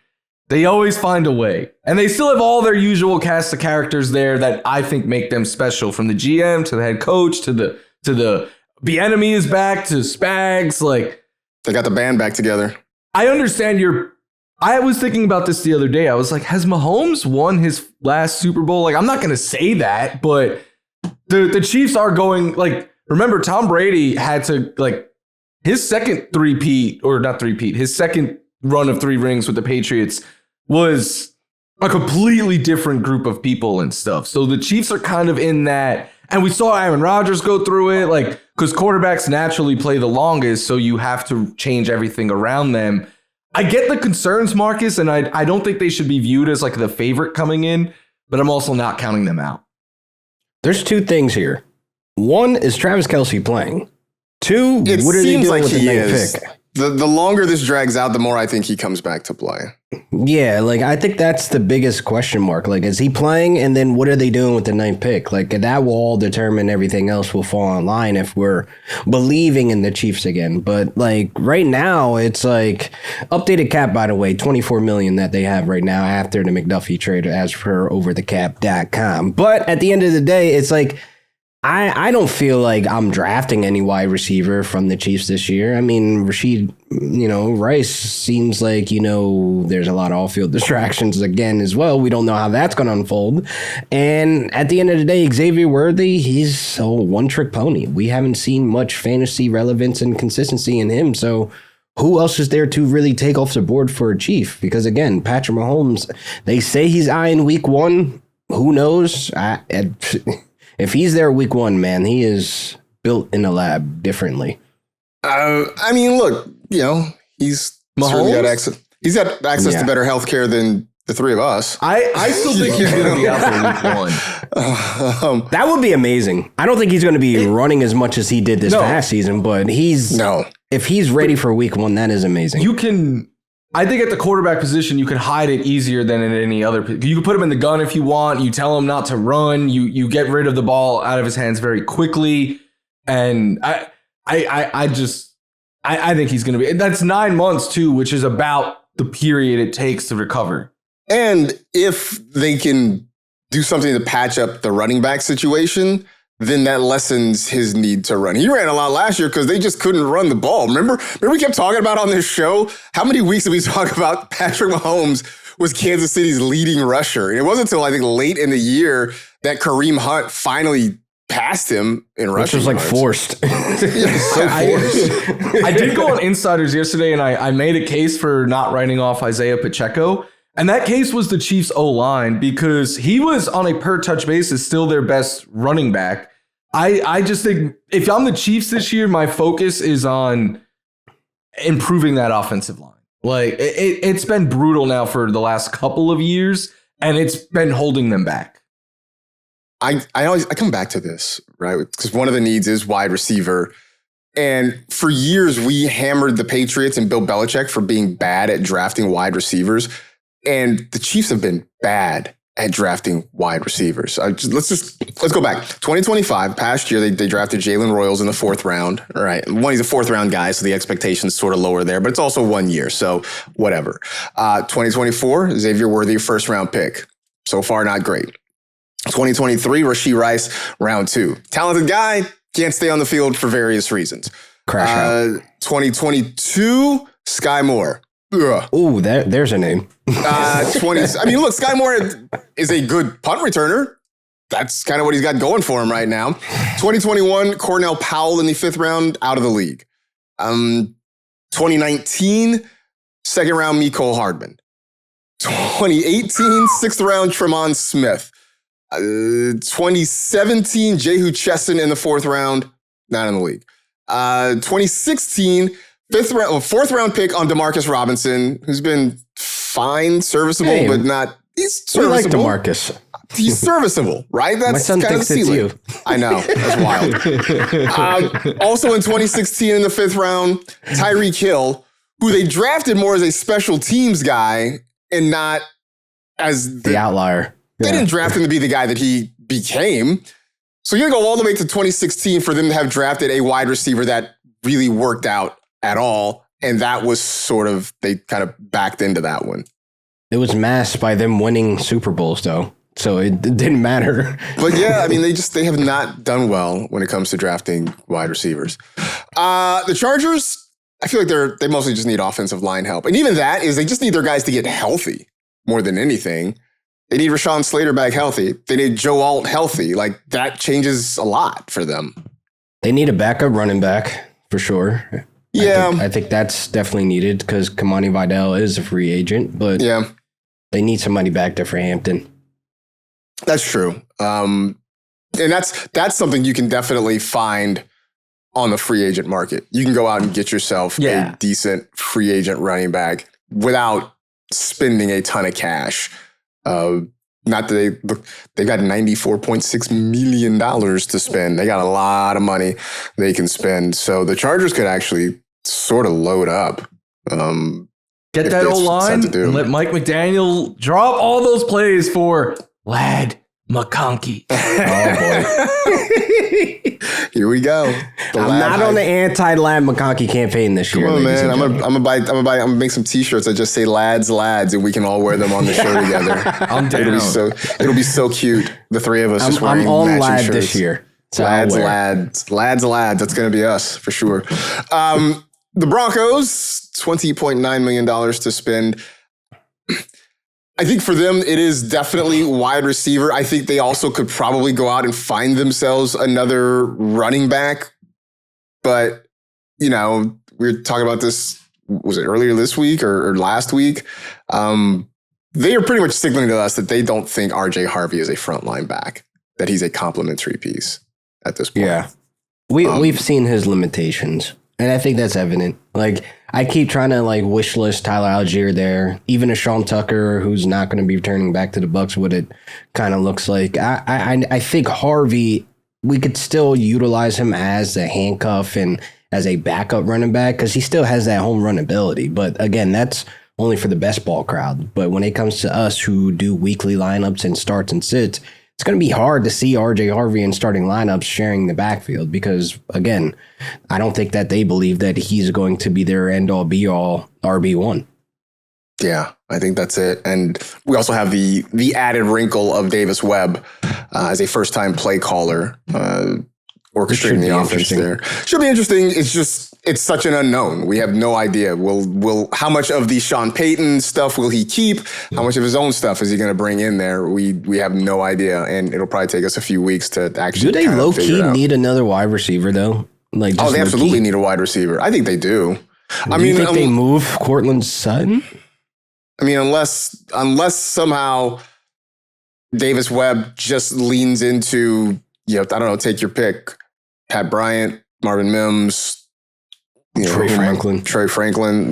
they always find a way. And they still have all their usual cast of characters there that I think make them special, from the GM to the head coach to the Bieniemy is back to Spags. Like, they got the band back together. I understand I was thinking about this the other day. I was like, has Mahomes won his last Super Bowl? Like, I'm not going to say that, but the Chiefs are going, like, remember Tom Brady had to, like, his second his second run of 3 rings with the Patriots was a completely different group of people and stuff. So the Chiefs are kind of in that And we saw Aaron Rodgers go through it, like, because quarterbacks naturally play the longest, so you have to change everything around them. I get the concerns, Marcus, and I don't think they should be viewed as like the favorite coming in, but I'm also not counting them out. There's two things here. One, is Travis Kelce playing? Two, what are they doing like with the ninth pick? The longer this drags out, the more I think he comes back to play. Yeah, like I think that's the biggest question mark. Like, is he playing? And then what are they doing with the ninth pick? Like, that will all determine everything else will fall in line if we're believing in the Chiefs again. But like right now, it's like updated cap, by the way, $24 million that they have right now after the McDuffie trade as per overthecap.com. But at the end of the day, it's like, I don't feel like I'm drafting any wide receiver from the Chiefs this year. I mean, Rashid, Rice seems like, there's a lot of off-field distractions again as well. We don't know how that's going to unfold. And at the end of the day, Xavier Worthy, he's a one-trick pony. We haven't seen much fantasy relevance and consistency in him. So who else is there to really take off the board for a Chief? Because again, Patrick Mahomes, they say he's eyeing week 1. Who knows? If he's there week 1, man, he is built in a lab differently. I mean, look, he's certainly got access. He's got access to better healthcare than the three of us. I still think he's going to be out for week 1. That would be amazing. I don't think he's going to be running as much as he did this past season, but if he's ready for week 1, that is amazing. I think at the quarterback position, you can hide it easier than in any other. You can put him in the gun if you want. You tell him not to run. You get rid of the ball out of his hands very quickly. And I think he's going to be. That's 9 months too, which is about the period it takes to recover. And if they can do something to patch up the running back situation, then that lessens his need to run. He ran a lot last year because they just couldn't run the ball. Remember we kept talking about on this show, how many weeks did we talk about Patrick Mahomes was Kansas City's leading rusher? And it wasn't until I think late in the year that Kareem Hunt finally passed him in rushing. Which was like forced. So forced. I did go on Insiders yesterday and I made a case for not writing off Isaiah Pacheco. And that case was the Chiefs O-line because he was on a per touch basis still their best running back. I just think if I'm the Chiefs this year, my focus is on improving that offensive line. Like it's been brutal now for the last couple of years, and it's been holding them back. I come back to this, right? Because one of the needs is wide receiver. And for years, we hammered the Patriots and Bill Belichick for being bad at drafting wide receivers. And the Chiefs have been bad at drafting wide receivers. Let's go back. 2025, past year, they drafted Jalen Royals in the 4th round. All right. He's a 4th round guy, so the expectation's sort of lower there, but it's also 1 year, so whatever. 2024, Xavier Worthy, 1st round pick. So far, not great. 2023, Rashee Rice, round 2. Talented guy, can't stay on the field for various reasons. Crash out. 2022, Sky Moore. Oh, there's a name. 20s. I mean, look, Sky Moore is a good punt returner. That's kind of what he's got going for him right now. 2021, Cornell Powell in the 5th round, out of the league. 2019, 2nd round, Mecole Hardman. 2018, 6th round, Tremont Smith. 2017, Jehu Chesson in the 4th round, not in the league. 2016, 4th round pick on DeMarcus Robinson, who's been fine, serviceable, but not. He's serviceable. We like DeMarcus. He's serviceable, right? That's my son kind thinks of the it's ceiling. you. I know. That's wild. Also in 2016 in the 5th round, Tyreek Hill, who they drafted more as a special teams guy and not as the outlier. They didn't draft him to be the guy that he became. So you're going to go all the way to 2016 for them to have drafted a wide receiver that really worked out at all. And that was sort of, they kind of backed into that one. It was masked by them winning Super Bowls, though. So it didn't matter. But yeah, I mean, they have not done well when it comes to drafting wide receivers. The Chargers, I feel like they mostly just need offensive line help. And even that is they just need their guys to get healthy more than anything. They need Rashawn Slater back healthy. They need Joe Alt healthy. Like, that changes a lot for them. They need a backup running back, for sure. Yeah. I think that's definitely needed because Kamani Vidal is a free agent. But yeah, they need somebody back there for Hampton. That's true. And that's something you can definitely find on the free agent market. You can go out and get yourself a decent free agent running back without spending a ton of cash. Not that they got $94.6 million to spend. They got a lot of money they can spend. So the Chargers could actually sort of load up. Get that old line and let Mike McDaniel drop all those plays for Lad McConkey. Oh, boy. Here we go. I'm not on the anti-Lad McConkey campaign this year. Come on, man. I'm gonna make some T-shirts that just say "Lads, Lads," and we can all wear them on the show together. I'm down. It'll be so cute. The three of us just wearing I'm on matching Lad shirts. this year. So Lads. That's gonna be us for sure. The Broncos, $20.9 million to spend. I think for them, it is definitely wide receiver. I think they also could probably go out and find themselves another running back. But, we were talking about this, was it earlier this week or last week? They are pretty much signaling to us that they don't think RJ Harvey is a frontline back, that he's a complementary piece at this point. Yeah. We've seen his limitations. And I think that's evident. Like, I keep trying to wish list Tyler Algier there, even a Sean Tucker who's not going to be returning back to the Bucs. What it kind of looks like. I think Harvey, we could still utilize him as a handcuff and as a backup running back because he still has that home run ability. But again, that's only for the best ball crowd. But when it comes to us who do weekly lineups and starts and sits, it's going to be hard to see RJ Harvey in starting lineups sharing the backfield because, again, I don't think that they believe that he's going to be their end-all, be-all RB1. Yeah, I think that's it. And we also have the added wrinkle of Davis Webb as a first-time play caller, orchestrating the offense there. Should be interesting. It's such an unknown. We have no idea. How much of the Sean Payton stuff will he keep? How much of his own stuff is he going to bring in there? We have no idea, and it'll probably take us a few weeks to actually. Do they low key need another wide receiver though? They absolutely need a wide receiver. I think they do. Do you think they move Cortland Sutton? I mean, unless somehow Davis Webb just leans into, I don't know, take your pick. Pat Bryant, Marvin Mims, Trey Franklin,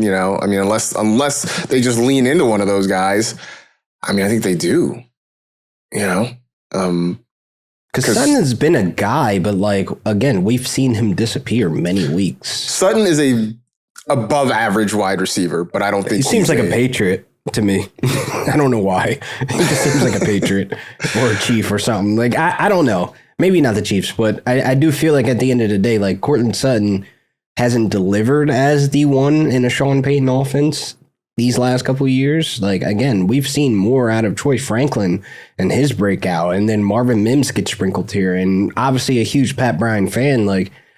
unless they just lean into one of those guys, I think they do, Because Sutton has been a guy, but again, we've seen him disappear many weeks. Sutton is a above average wide receiver, but I don't think he seems like a Patriot to me. I don't know why. He just seems like a Patriot or a Chief or something. I don't know. Maybe not the Chiefs, but I do feel like at the end of the day, Cortland Sutton hasn't delivered as the one in a Sean Payton offense these last couple of years. Again, we've seen more out of Troy Franklin and his breakout, and then Marvin Mims gets sprinkled here, and obviously a huge Pat Bryant fan.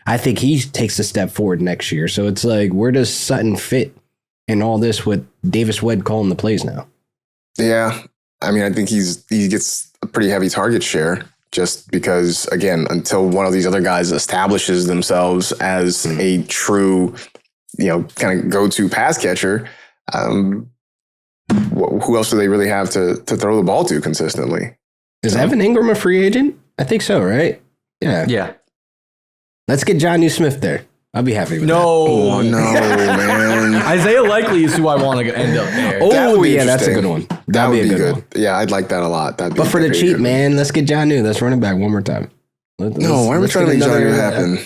I think he takes a step forward next year. So it's where does Sutton fit in all this with Davis Webb calling the plays now? Yeah, I think he gets a pretty heavy target share. Just because, again, until one of these other guys establishes themselves as a true, kind of go-to pass catcher, who else do they really have to throw the ball to consistently? Is Evan Ingram a free agent? I think so, right? Yeah. Yeah. Let's get Jonnu Smith there. I'll be happy with that. Oh, no, man. Isaiah Likely is who I want to end up there. Oh, yeah, that's a good one. That would be good one. Yeah, I'd like that a lot. But for the cheap, man, let's get Jonnu. Let's run it back one more time. No, why are we trying to make Jonnu happen?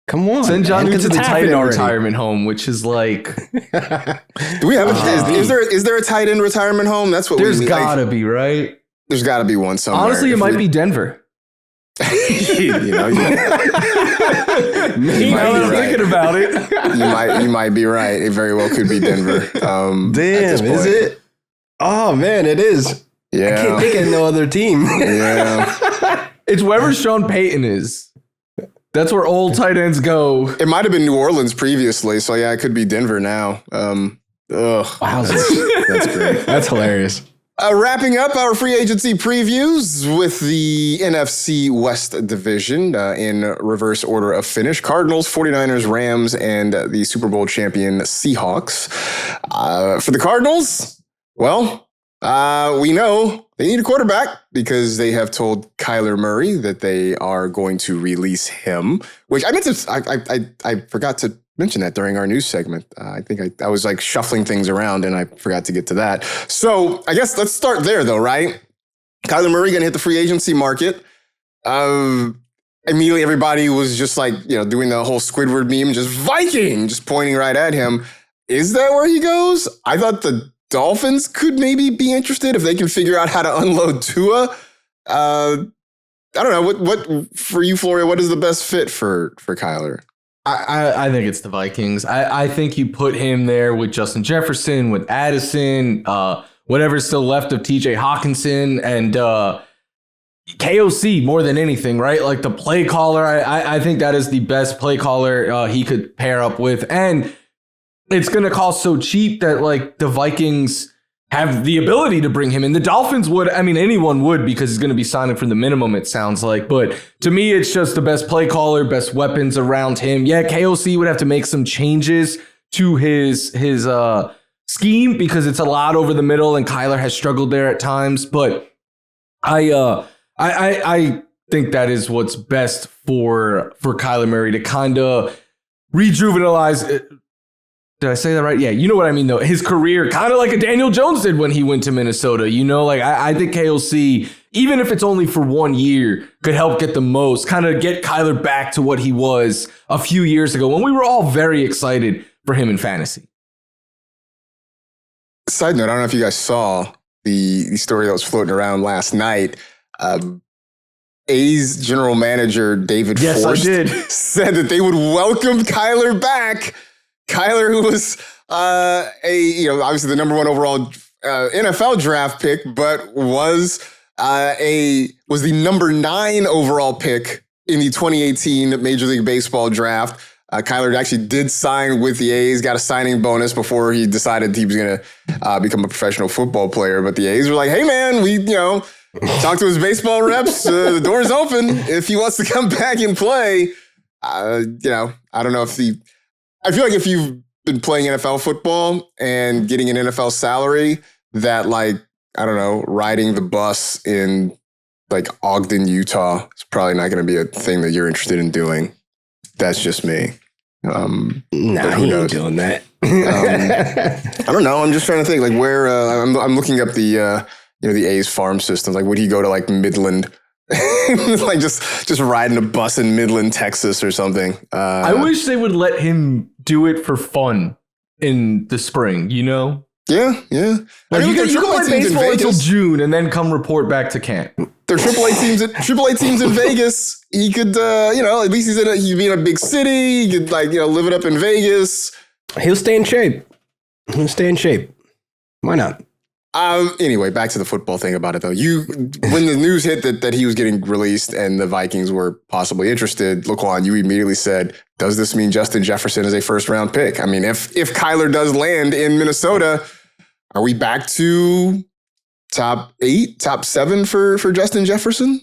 Come on. Send Jonnu to the tight end retirement home, which is Do we have is there a tight end retirement home? That's what there's gotta be, right? There's gotta be one somewhere. Honestly, it might be Denver. You might be thinking about it. You might be right. It very well could be Denver. Damn, is it? Oh man, it is. Yeah, I can't think of no other team. Yeah, it's wherever Sean Payton is. That's where old tight ends go. It might have been New Orleans previously, so yeah, it could be Denver now. Wow, that's great. That's hilarious. Wrapping up our free agency previews with the NFC West division in reverse order of finish. Cardinals, 49ers, Rams, and the Super Bowl champion Seahawks. For the Cardinals, we know they need a quarterback because they have told Kyler Murray that they are going to release him, which I meant to, I forgot to mention that during our news segment. I think I was like shuffling things around and I forgot to get to that. So I guess let's start there though, right? Kyler Murray going to hit the free agency market. Immediately everybody was just like, doing the whole Squidward meme, just Viking, just pointing right at him. Is that where he goes? I thought the Dolphins could maybe be interested if they can figure out how to unload Tua. I don't know. What for you, Florio, what is the best fit for Kyler? I think it's the Vikings. I think you put him there with Justin Jefferson, with Addison, whatever's still left of TJ Hawkinson, and KOC more than anything, right? Like the play caller, I think that is the best play caller he could pair up with. And it's going to cost so cheap that like the Vikings have the ability to bring him in. The Dolphins would, anyone would because he's going to be signing for the minimum, it sounds like. But to me, it's just the best play caller, best weapons around him. Yeah, KOC would have to make some changes to his scheme because it's a lot over the middle and Kyler has struggled there at times. But I think that is what's best for Kyler Murray to kind of rejuvenize. Did I say that right? Yeah, you know what I mean, though. His career, kind of like a Daniel Jones did when he went to Minnesota. I think KOC, even if it's only for 1 year, could help get the most, kind of get Kyler back to what he was a few years ago when we were all very excited for him in fantasy. Side note, I don't know if you guys saw the story that was floating around last night. A's general manager, David Forst, said that they would welcome Kyler back. Kyler, who was obviously the number one overall NFL draft pick, but was the number 9 overall pick in the 2018 Major League Baseball draft. Kyler actually did sign with the A's, got a signing bonus before he decided he was going to become a professional football player. But the A's were like, "Hey man, we talked to his baseball reps. The door's open if he wants to come back and play." I don't know if I feel like if you've been playing NFL football and getting an NFL salary, that riding the bus in like Ogden, Utah is probably not going to be a thing that you're interested in doing. That's just me. Nah, he ain't doing that. I don't know. I'm just trying to think where I'm looking up the A's farm system. Would he go to Midland? just riding a bus in Midland, Texas or something. I wish they would let him do it for fun in the spring, Yeah. You can play baseball until June and then come report back to camp. There are AAA teams in Vegas. He could, at least he'd be in a big city. He could live it up in Vegas. He'll stay in shape. Why not? Anyway, back to the football thing about it, though. When the news hit that he was getting released and the Vikings were possibly interested, LaQuan, you immediately said, does this mean Justin Jefferson is a first-round pick? If Kyler does land in Minnesota, are we back to top 8, top 7 for Justin Jefferson?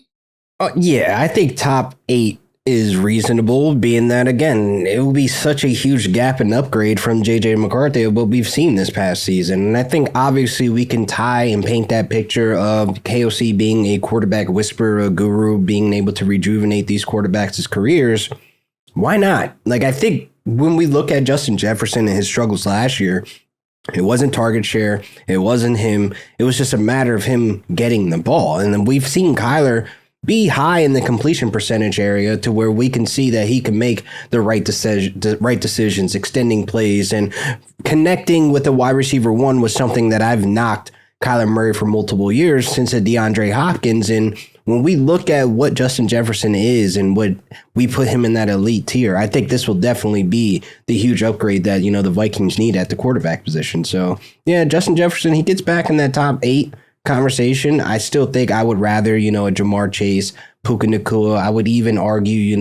Yeah, I think top 8 is reasonable, being that, again, it will be such a huge gap and upgrade from J.J. McCarthy of what we've seen this past season. And I think, obviously, we can tie and paint that picture of KOC being a quarterback whisperer, a guru, being able to rejuvenate these quarterbacks' careers. Why not? I think when we look at Justin Jefferson and his struggles last year, it wasn't target share. It wasn't him. It was just a matter of him getting the ball. And then we've seen Kyler be high in the completion percentage area to where we can see that he can make the right decisions, extending plays, and connecting with the wide receiver 1 was something that I've knocked Kyler Murray for multiple years since a DeAndre Hopkins. And when we look at what Justin Jefferson is and what we put him in that elite tier, I think this will definitely be the huge upgrade that, the Vikings need at the quarterback position. So, yeah, Justin Jefferson, he gets back in that top 8 conversation. I still think I would rather, a Jamar Chase, Puka Nacua. I would even argue,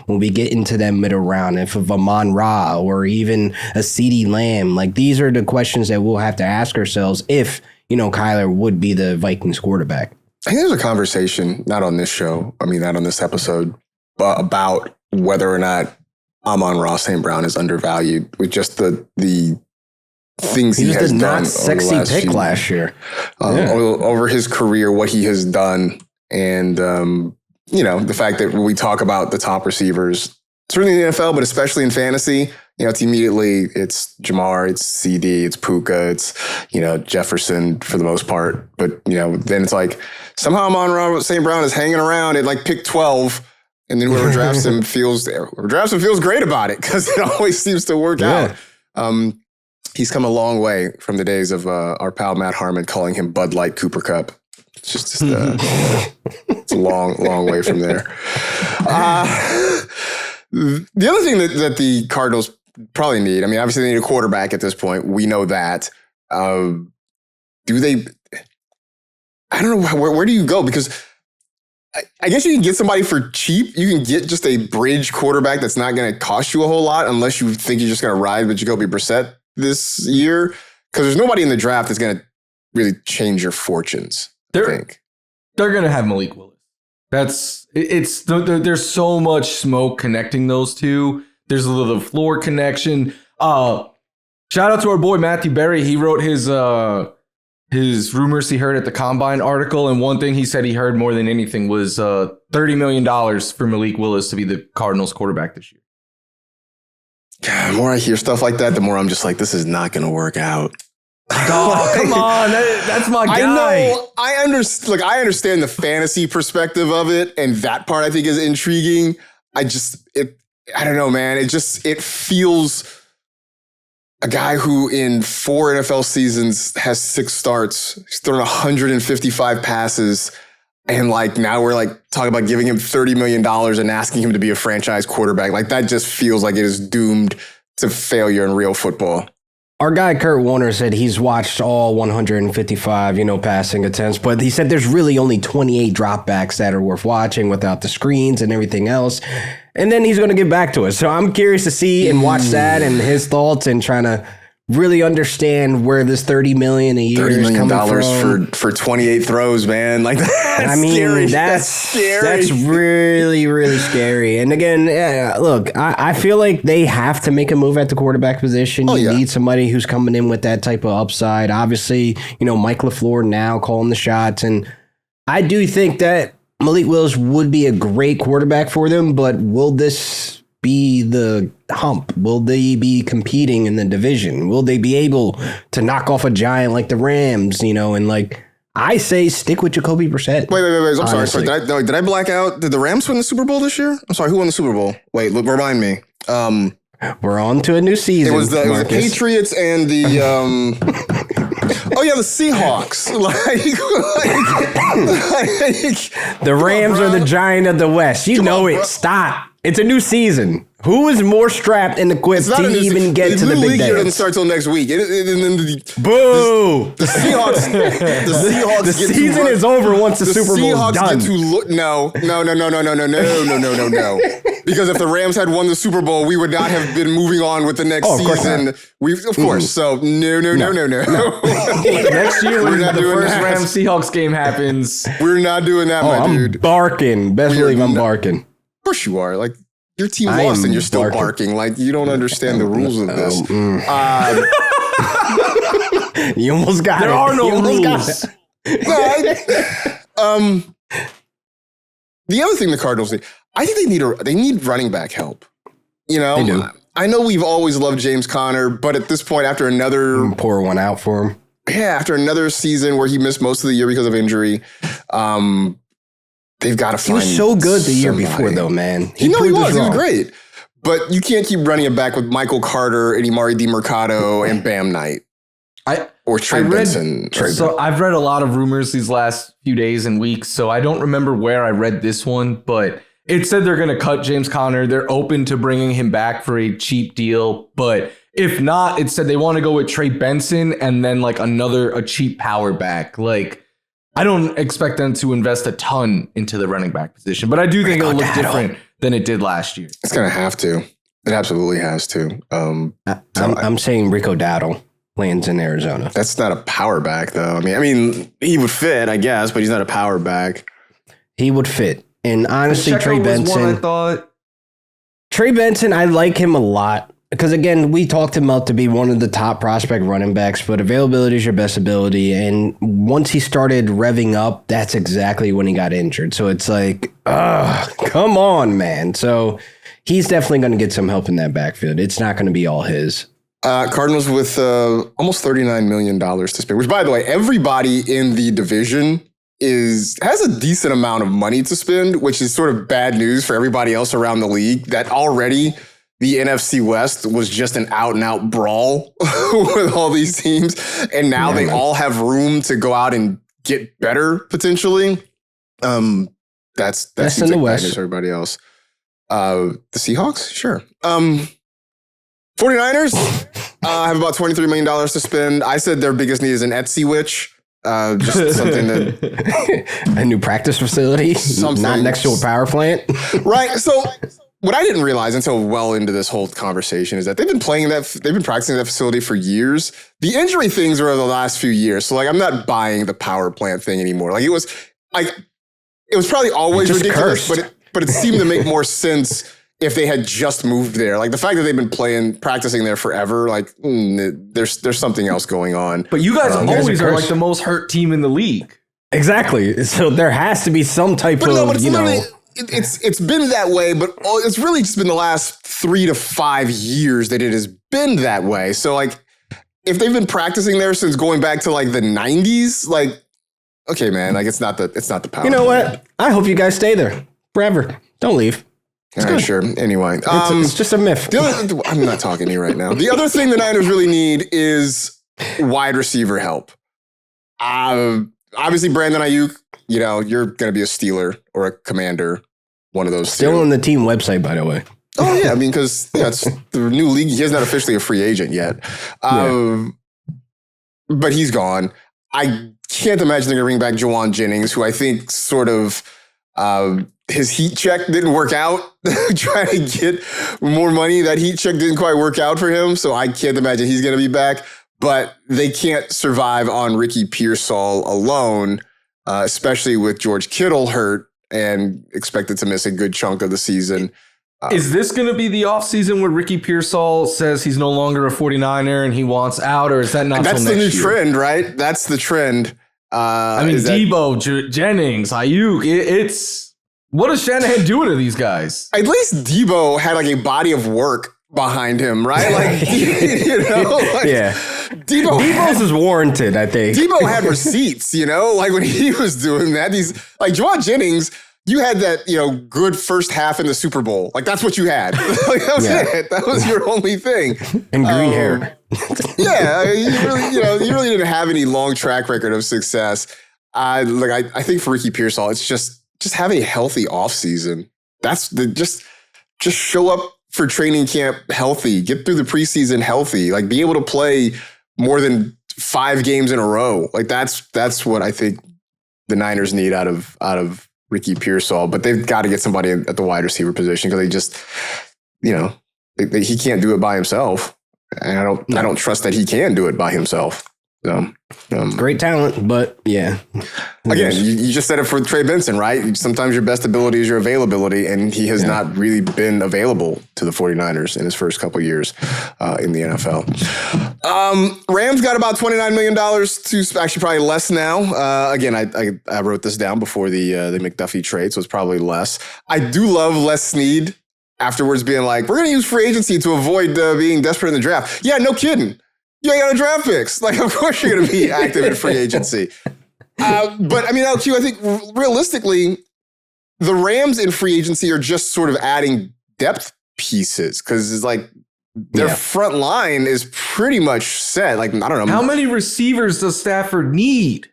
when we get into that middle round, if of Amon Ra or even a CeeDee Lamb, these are the questions that we'll have to ask ourselves if, Kyler would be the Vikings quarterback. I think there's a conversation, not on this show, not on this episode, but about whether or not Amon-Ra St. Brown is undervalued with just the things he was has the done. not sexy pick last year. Over his career, what he has done. And, the fact that when we talk about the top receivers, certainly in the NFL, but especially in fantasy, it's immediately, it's Jamar, it's CD, it's Puka, it's, Jefferson for the most part. But, then it's like, somehow Amon St. Brown is hanging around at like pick 12. And then whoever drafts him feels great about it because it always seems to work out. He's come a long way from the days of our pal Matt Harmon calling him Bud Light Cooper Cup. It's just it's a long way from there. The other thing that the Cardinals probably need, obviously they need a quarterback at this point. We know that. Do they? I don't know. Where do you go? Because I guess you can get somebody for cheap. You can get just a bridge quarterback that's not going to cost you a whole lot unless you think you're just going to ride with Jacoby Brissett this year. Because there's nobody in the draft that's going to really change your fortunes. They're going to have Malik Willis. There's so much smoke connecting those two. There's a little floor connection. Shout out to our boy Matthew Berry. He wrote his rumors he heard at the Combine article, and one thing he said he heard more than anything was $30 million for Malik Willis to be the Cardinals quarterback this year. God, the more I hear stuff like that, the more I'm just like, this is not going to work out. Oh, come on. That's my guy. I know. I understand the fantasy perspective of it, and that part I think is intriguing. I don't know, man. It feels... A guy who in 4 NFL seasons has 6 starts, he's thrown 155 passes, and now we're talking about giving him $30 million and asking him to be a franchise quarterback. That just feels like it is doomed to failure in real football. Our guy Kurt Warner said he's watched all 155, passing attempts, but he said there's really only 28 dropbacks that are worth watching without the screens and everything else. And then he's going to get back to us. So I'm curious to see and watch that and his thoughts and trying to really understand where this $30 million a year is coming from. for 28 throws, man. That's scary. That's scary. That's really, really scary. And again, look, I feel like they have to make a move at the quarterback position. You need somebody who's coming in with that type of upside. Obviously, Mike LaFleur now calling the shots. And I do think that Malik Willis would be a great quarterback for them, but will this be the hump? Will they be competing in the division? Will they be able to knock off a giant like the Rams, and I say stick with Jacoby Brissett. Wait. I'm sorry. Did I black out? Did the Rams win the Super Bowl this year? I'm sorry. Who won the Super Bowl? Wait, remind me. We're on to a new season. It was the Patriots and the the Seahawks. The Rams are the giant of the West. You know it. Stop. It's a new season. Who is more strapped and equipped to even get to the big day? It doesn't start till next week. Boo! The Seahawks. The season is over once the Super Bowl is done. No. Because if the Rams had won the Super Bowl, we would not have been moving on with the next season. Of course. So no. Next year, when the first Rams Seahawks game happens, we're not doing that, my dude. I'm barking. Best believe I'm barking. Of course you are. Your team lost and you're still barking. You don't understand the rules of this. You almost got there it. There are no rules. The other thing the Cardinals need, I think they need running back help. They do. I know we've always loved James Conner, but at this point, after another... Pour one out for him. Yeah, after another season where he missed most of the year because of injury, they've got to find He was so good the year before, though, man. He was great. But you can't keep running it back with Michael Carter and Imari DiMercado and Bam Knight. Or Trey Benson. I've read a lot of rumors these last few days and weeks, so I don't remember where I read this one, but it said they're going to cut James Conner. They're open to bringing him back for a cheap deal, but if not, it said they want to go with Trey Benson and then a cheap power back. I don't expect them to invest a ton into the running back position, but I do think it'll look different than it did last year. It's going to have to. It absolutely has to. I'm saying Rico Dowdle lands in Arizona. That's not a power back, though. I mean, he would fit, I guess, but he's not a power back. He would fit. And honestly, Trey Benson, I thought. Trey Benson, I like him a lot. because again, we talked him up to be one of the top prospect running backs, but availability is your best ability. And once he started revving up, that's exactly when he got injured. So it's like, come on, man. So he's definitely going to get some help in that backfield. It's not going to be all his. Cardinals with almost $39 million to spend, which, by the way, everybody in the division has a decent amount of money to spend, which is sort of bad news for everybody else around the league, that already the NFC West was just an out-and-out brawl with all these teams, and now they all have room to go out and get better, potentially. That's in the West. Everybody else. The Seahawks? Sure. 49ers have about $23 million to spend. I said their biggest need is an Etsy witch. Just something that... A new practice facility? Not next to a power plant? Right. So what I didn't realize until well into this whole conversation is that they've been practicing that facility for years. The injury things are over the last few years. So like, I'm not buying the power plant thing anymore. Like it was probably always ridiculous, but it seemed to make more sense if they had just moved there. Like the fact that they've been practicing there forever, like there's something else going on. But you guys always are like the most hurt team in the league. Exactly. So there has to be some type of, It's been that way, but it's really just been the last 3 to 5 years that it has been that way. So like, if they've been practicing there since going back to like the 90s, like, okay, man, like it's not the power. You know what? I hope you guys stay there forever. Don't leave. All right, sure. Anyway, it's just a myth. I'm not talking to you right now. The other thing the Niners really need is wide receiver help. Obviously, Brandon Ayuk, you're going to be a Steeler or a Commander, one of those. Still on the team website, by the way. Oh, yeah. I mean, because it's the new league. He's not officially a free agent yet. But he's gone. I can't imagine they're going to bring back Juwan Jennings, who I think sort of his heat check didn't work out. Trying to get more money. That heat check didn't quite work out for him. So I can't imagine he's going to be back. But they can't survive on Ricky Pearsall alone, especially with George Kittle hurt and expected to miss a good chunk of the season. Is this going to be the offseason where Ricky Pearsall says he's no longer a 49er and he wants out, or is that not That's the new trend, right? That's the trend. Debo, Jennings, Ayuk, it's... What is Shanahan doing to these guys? At least Debo had like a body of work behind him, right? Like, Debo's is warranted, I think. Debo had receipts, like when he was doing that. He's like Juwan Jennings. You had that, good first half in the Super Bowl. Like that's what you had. Like, that was it. That was your only thing. And green hair. You really didn't have any long track record of success. I think for Ricky Pearsall, it's just have a healthy offseason. That's just show up for training camp healthy, get through the preseason healthy, like be able to play more than 5 games in a row. Like that's what I think the Niners need out of Ricky Pearsall, but they've got to get somebody at the wide receiver position because they just, he can't do it by himself. And I don't trust that he can do it by himself. So, great talent, but yeah. Again, you just said it for Trey Benson, right? Sometimes your best ability is your availability, and he has not really been available to the 49ers in his first couple years in the NFL. Rams got about $29 million to actually probably less now. Again, I wrote this down before the McDuffie trade, so it's probably less. I do love Les Snead afterwards being like, we're going to use free agency to avoid being desperate in the draft. Yeah, no kidding. You ain't got no draft picks. Like, of course you're going to be active in free agency. But I mean, LQ, I think realistically, the Rams in free agency are just sort of adding depth pieces because it's like their front line is pretty much set. Like, I don't know. How many receivers does Stafford need?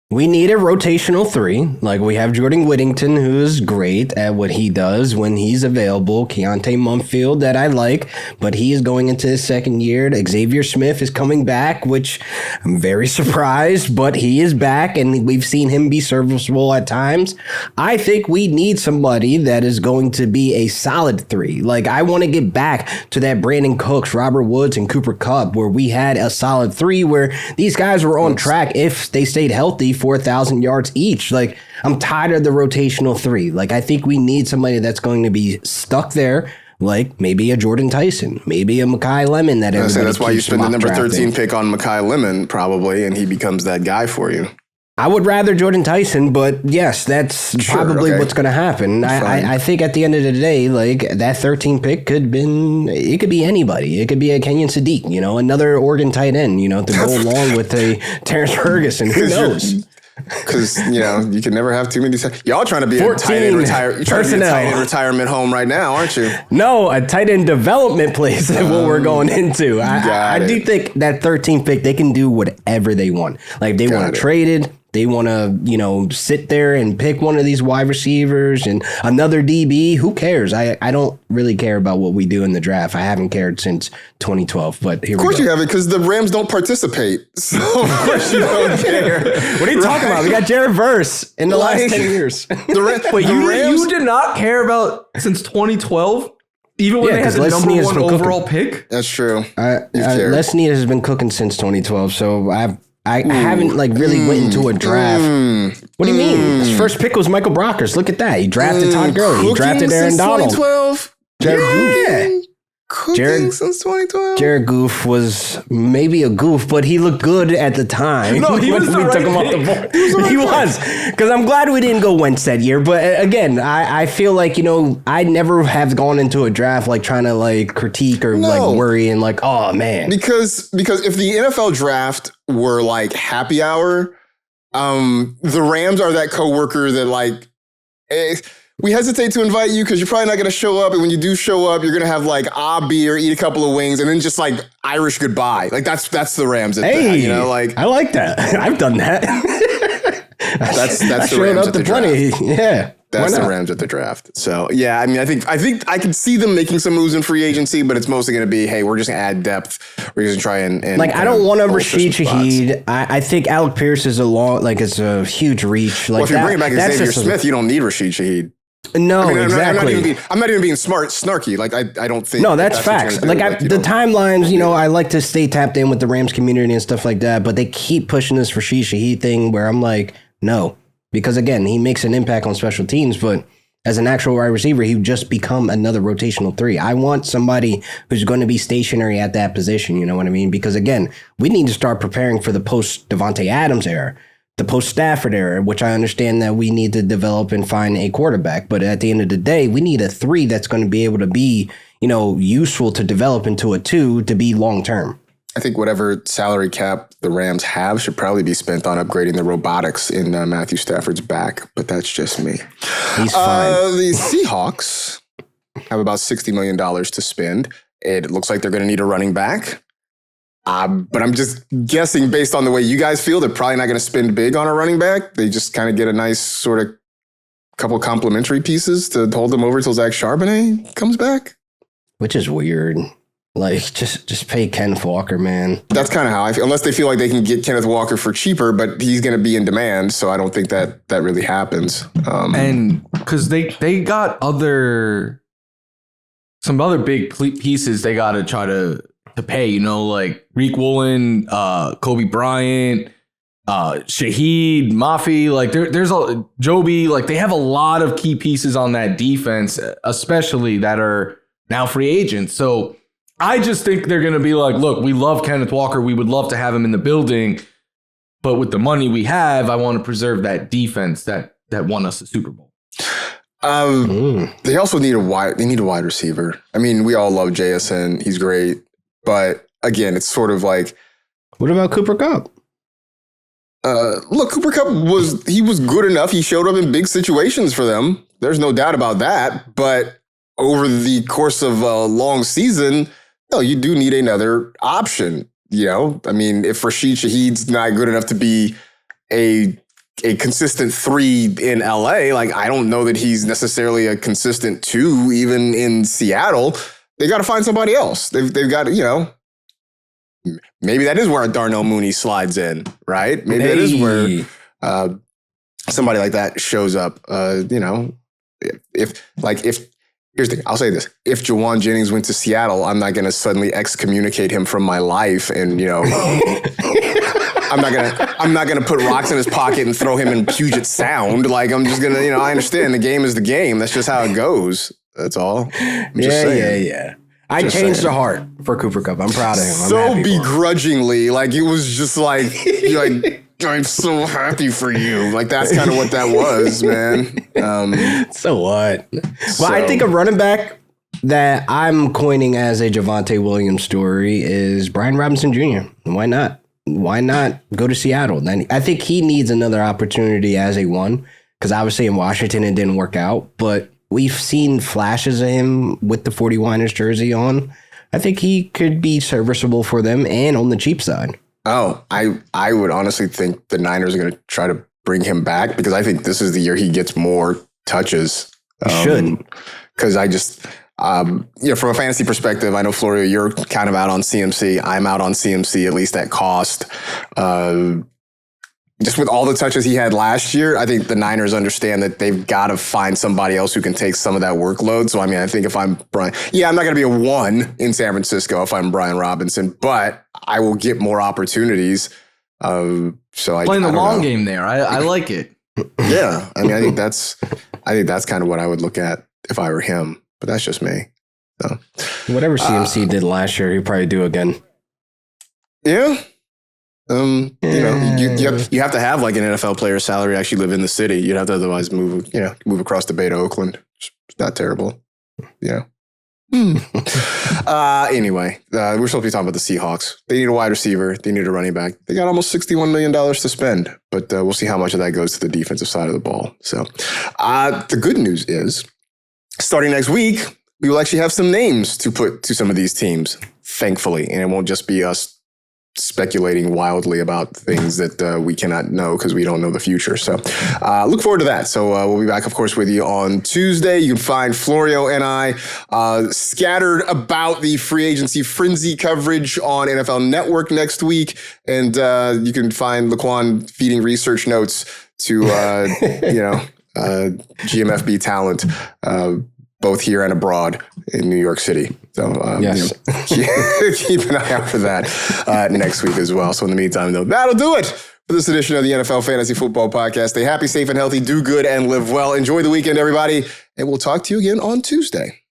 We need a rotational 3. Like we have Jordan Whittington, who is great at what he does when he's available. Keontae Mumfield that I like, but he is going into his second year. Xavier Smith is coming back, which I'm very surprised, but he is back and we've seen him be serviceable at times. I think we need somebody that is going to be a solid 3. Like I want to get back to that Brandon Cooks, Robert Woods, and Cooper Kupp where we had a solid 3 where these guys were on track if they stayed healthy 4,000 yards each. Like I'm tired of the rotational 3. Like I think we need somebody that's going to be stuck there like maybe a Jordan Tyson, maybe a Mekhi Lemon that everybody that's why you keeps spend the number mock 13 drafting. pick on Mekhi Lemon, probably, and he becomes that guy for you. I would rather Jordan Tyson, but yes, that's probably okay. what's going to happen. I think at the end of the day, like that 13 pick could be anybody. It could be a Kenyon Sadiq, you know, another Oregon tight end, you know, to go along with a Terrence Ferguson. Who knows? Because, you know, you can never have too many. Y'all trying to be a 14 tight end You're trying to be a personnel. tight end retirement home right now, aren't you? No, a tight end development place is what we're going into. I do think that 13 pick, they can do whatever they want. Like if they want to trade it. They want to, you know, sit there and pick one of these wide receivers and another DB. Who cares? I don't really care about what we do in the draft. I haven't cared since 2012, but here we go. Of course you haven't, because the Rams don't participate. So of course you don't care. What are you talking about? We got Jared Verse in the last 10 years. Wait, you did not care about since 2012? Even when they had the Les number Snead has one been overall cooking. pick? That's true. Les Snead has been cooking since 2012, so I haven't like really went into a draft. What do you mean? His first pick was Michael Brockers. Look at that. He drafted Todd Gurley. He drafted Aaron Donald. 2012. Cooking since 2012. Jared Goof was maybe a goof, but he looked good at the time. No, he was the right took him off the board. He was. Because I'm glad we didn't go Wentz that year. But again, I feel like, you know, I never have gone into a draft like trying to like critique or like worry and like, oh man. Because if the NFL draft were like happy hour, the Rams are that coworker that like, we hesitate to invite you because you're probably not going to show up. And when you do show up, you're going to have like a beer, eat a couple of wings, and then just like Irish goodbye. Like that's the Rams. You know, like I like that. I've done that. That's the Rams at the draft. Yeah. That's the Rams at the draft. So yeah, I mean, I think I can see them making some moves in free agency, but it's mostly going to be, hey, we're just going to add depth. We're just going to try and like I don't want to Rashid Shaheed. I think Alec Pierce is it's a huge reach. Like well, if you're bringing back Xavier Smith, you don't need Rashid Shaheed. No, I mean, exactly. I'm not even being snarky. Like I don't think. No, that's facts. Like the timelines, you know, I like to stay tapped in with the Rams community and stuff like that, but they keep pushing this Rashid Shaheed thing where I'm like, no, because again, he makes an impact on special teams, but as an actual wide receiver, he would just become another rotational 3. I want somebody who's going to be stationary at that position. You know what I mean? Because again, we need to start preparing for the post Devontae Adams era. The post-Stafford era, which I understand that we need to develop and find a quarterback. But at the end of the day, we need a 3 that's going to be able to be, you know, useful to develop into a 2 to be long-term. I think whatever salary cap the Rams have should probably be spent on upgrading the robotics in Matthew Stafford's back. But that's just me. He's fine. The Seahawks have about $60 million to spend. It looks like they're going to need a running back. But I'm just guessing based on the way you guys feel, they're probably not going to spend big on a running back. They just kind of get a nice sort of couple complimentary pieces to hold them over till Zach Charbonnet comes back. Which is weird. Like, just pay Kenneth Walker, man. That's kind of how I feel. Unless they feel like they can get Kenneth Walker for cheaper, but he's going to be in demand, so I don't think that really happens. And because they got some other big pieces they got to try to pay, you know, like Reek Woolen, Kobe Bryant, Shaheed, Mafi, like there's a Joby, like they have a lot of key pieces on that defense, especially that are now free agents. So I just think they're going to be like, look, we love Kenneth Walker. We would love to have him in the building. But with the money we have, I want to preserve that defense that won us the Super Bowl. They also need a wide receiver. I mean, we all love JSN. He's great. But again, it's sort of like, what about Cooper Kupp? Look, Cooper Kupp was good enough. He showed up in big situations for them. There's no doubt about that. But over the course of a long season, no, you do need another option. You know, I mean, if Rashid Shaheed's not good enough to be a consistent 3 in LA, like I don't know that he's necessarily a consistent 2 even in Seattle. They got to find somebody else. They've got to, you know, maybe that is where Darnell Mooney slides in, right? Maybe that is where somebody like that shows up. You know, if here's the thing, I'll say this: if Jawan Jennings went to Seattle, I'm not going to suddenly excommunicate him from my life, and you know, I'm not gonna put rocks in his pocket and throw him in Puget Sound. Like I'm just gonna, you know, I understand the game is the game. That's just how it goes. That's all. Yeah. I changed the heart for Cooper Kupp. I'm proud of him. I'm so happy for him. begrudgingly, like it was just like, I'm so happy for you. Like that's kind of what that was, man. So what? Well, I think a running back that I'm coining as a Javonte Williams story is Brian Robinson Jr. Why not? Why not go to Seattle? Then I think he needs another opportunity as a one, because obviously in Washington it didn't work out, but we've seen flashes of him with the 49ers jersey on. I think he could be serviceable for them and on the cheap side. Oh, I would honestly think the Niners are going to try to bring him back because I think this is the year he gets more touches. Should. Because I just, from a fantasy perspective, I know, Florio, you're kind of out on CMC. I'm out on CMC, at least at cost. Just with all the touches he had last year, I think the Niners understand that they've got to find somebody else who can take some of that workload. So, I mean, I think if I'm Brian, I'm not going to be a one in San Francisco if I'm Brian Robinson, but I will get more opportunities. So playing the long game there. I like it. Yeah. I mean, I think that's kind of what I would look at if I were him, but that's just me. So, whatever CMC did last year, he'll probably do again. Yeah. You have to have like an NFL player's salary actually live in the city. You'd have to otherwise move across the Bay to Oakland. It's not terrible. Yeah. Anyway, we're supposed to be talking about the Seahawks. They need a wide receiver. They need a running back. They got almost $61 million to spend, but we'll see how much of that goes to the defensive side of the ball. So the good news is starting next week, we will actually have some names to put to some of these teams, thankfully, and it won't just be us speculating wildly about things that we cannot know because we don't know the future. So look forward to that. So we'll be back, of course, with you on Tuesday. You can find Florio and I scattered about the free agency frenzy coverage on NFL Network next week. And you can find LaQuan feeding research notes to, GMFB talent, both here and abroad in New York City. So yes. Keep an eye out for that next week as well. So in the meantime, though, that'll do it for this edition of the NFL Fantasy Football Podcast. Stay happy, safe, and healthy. Do good and live well. Enjoy the weekend, everybody. And we'll talk to you again on Tuesday.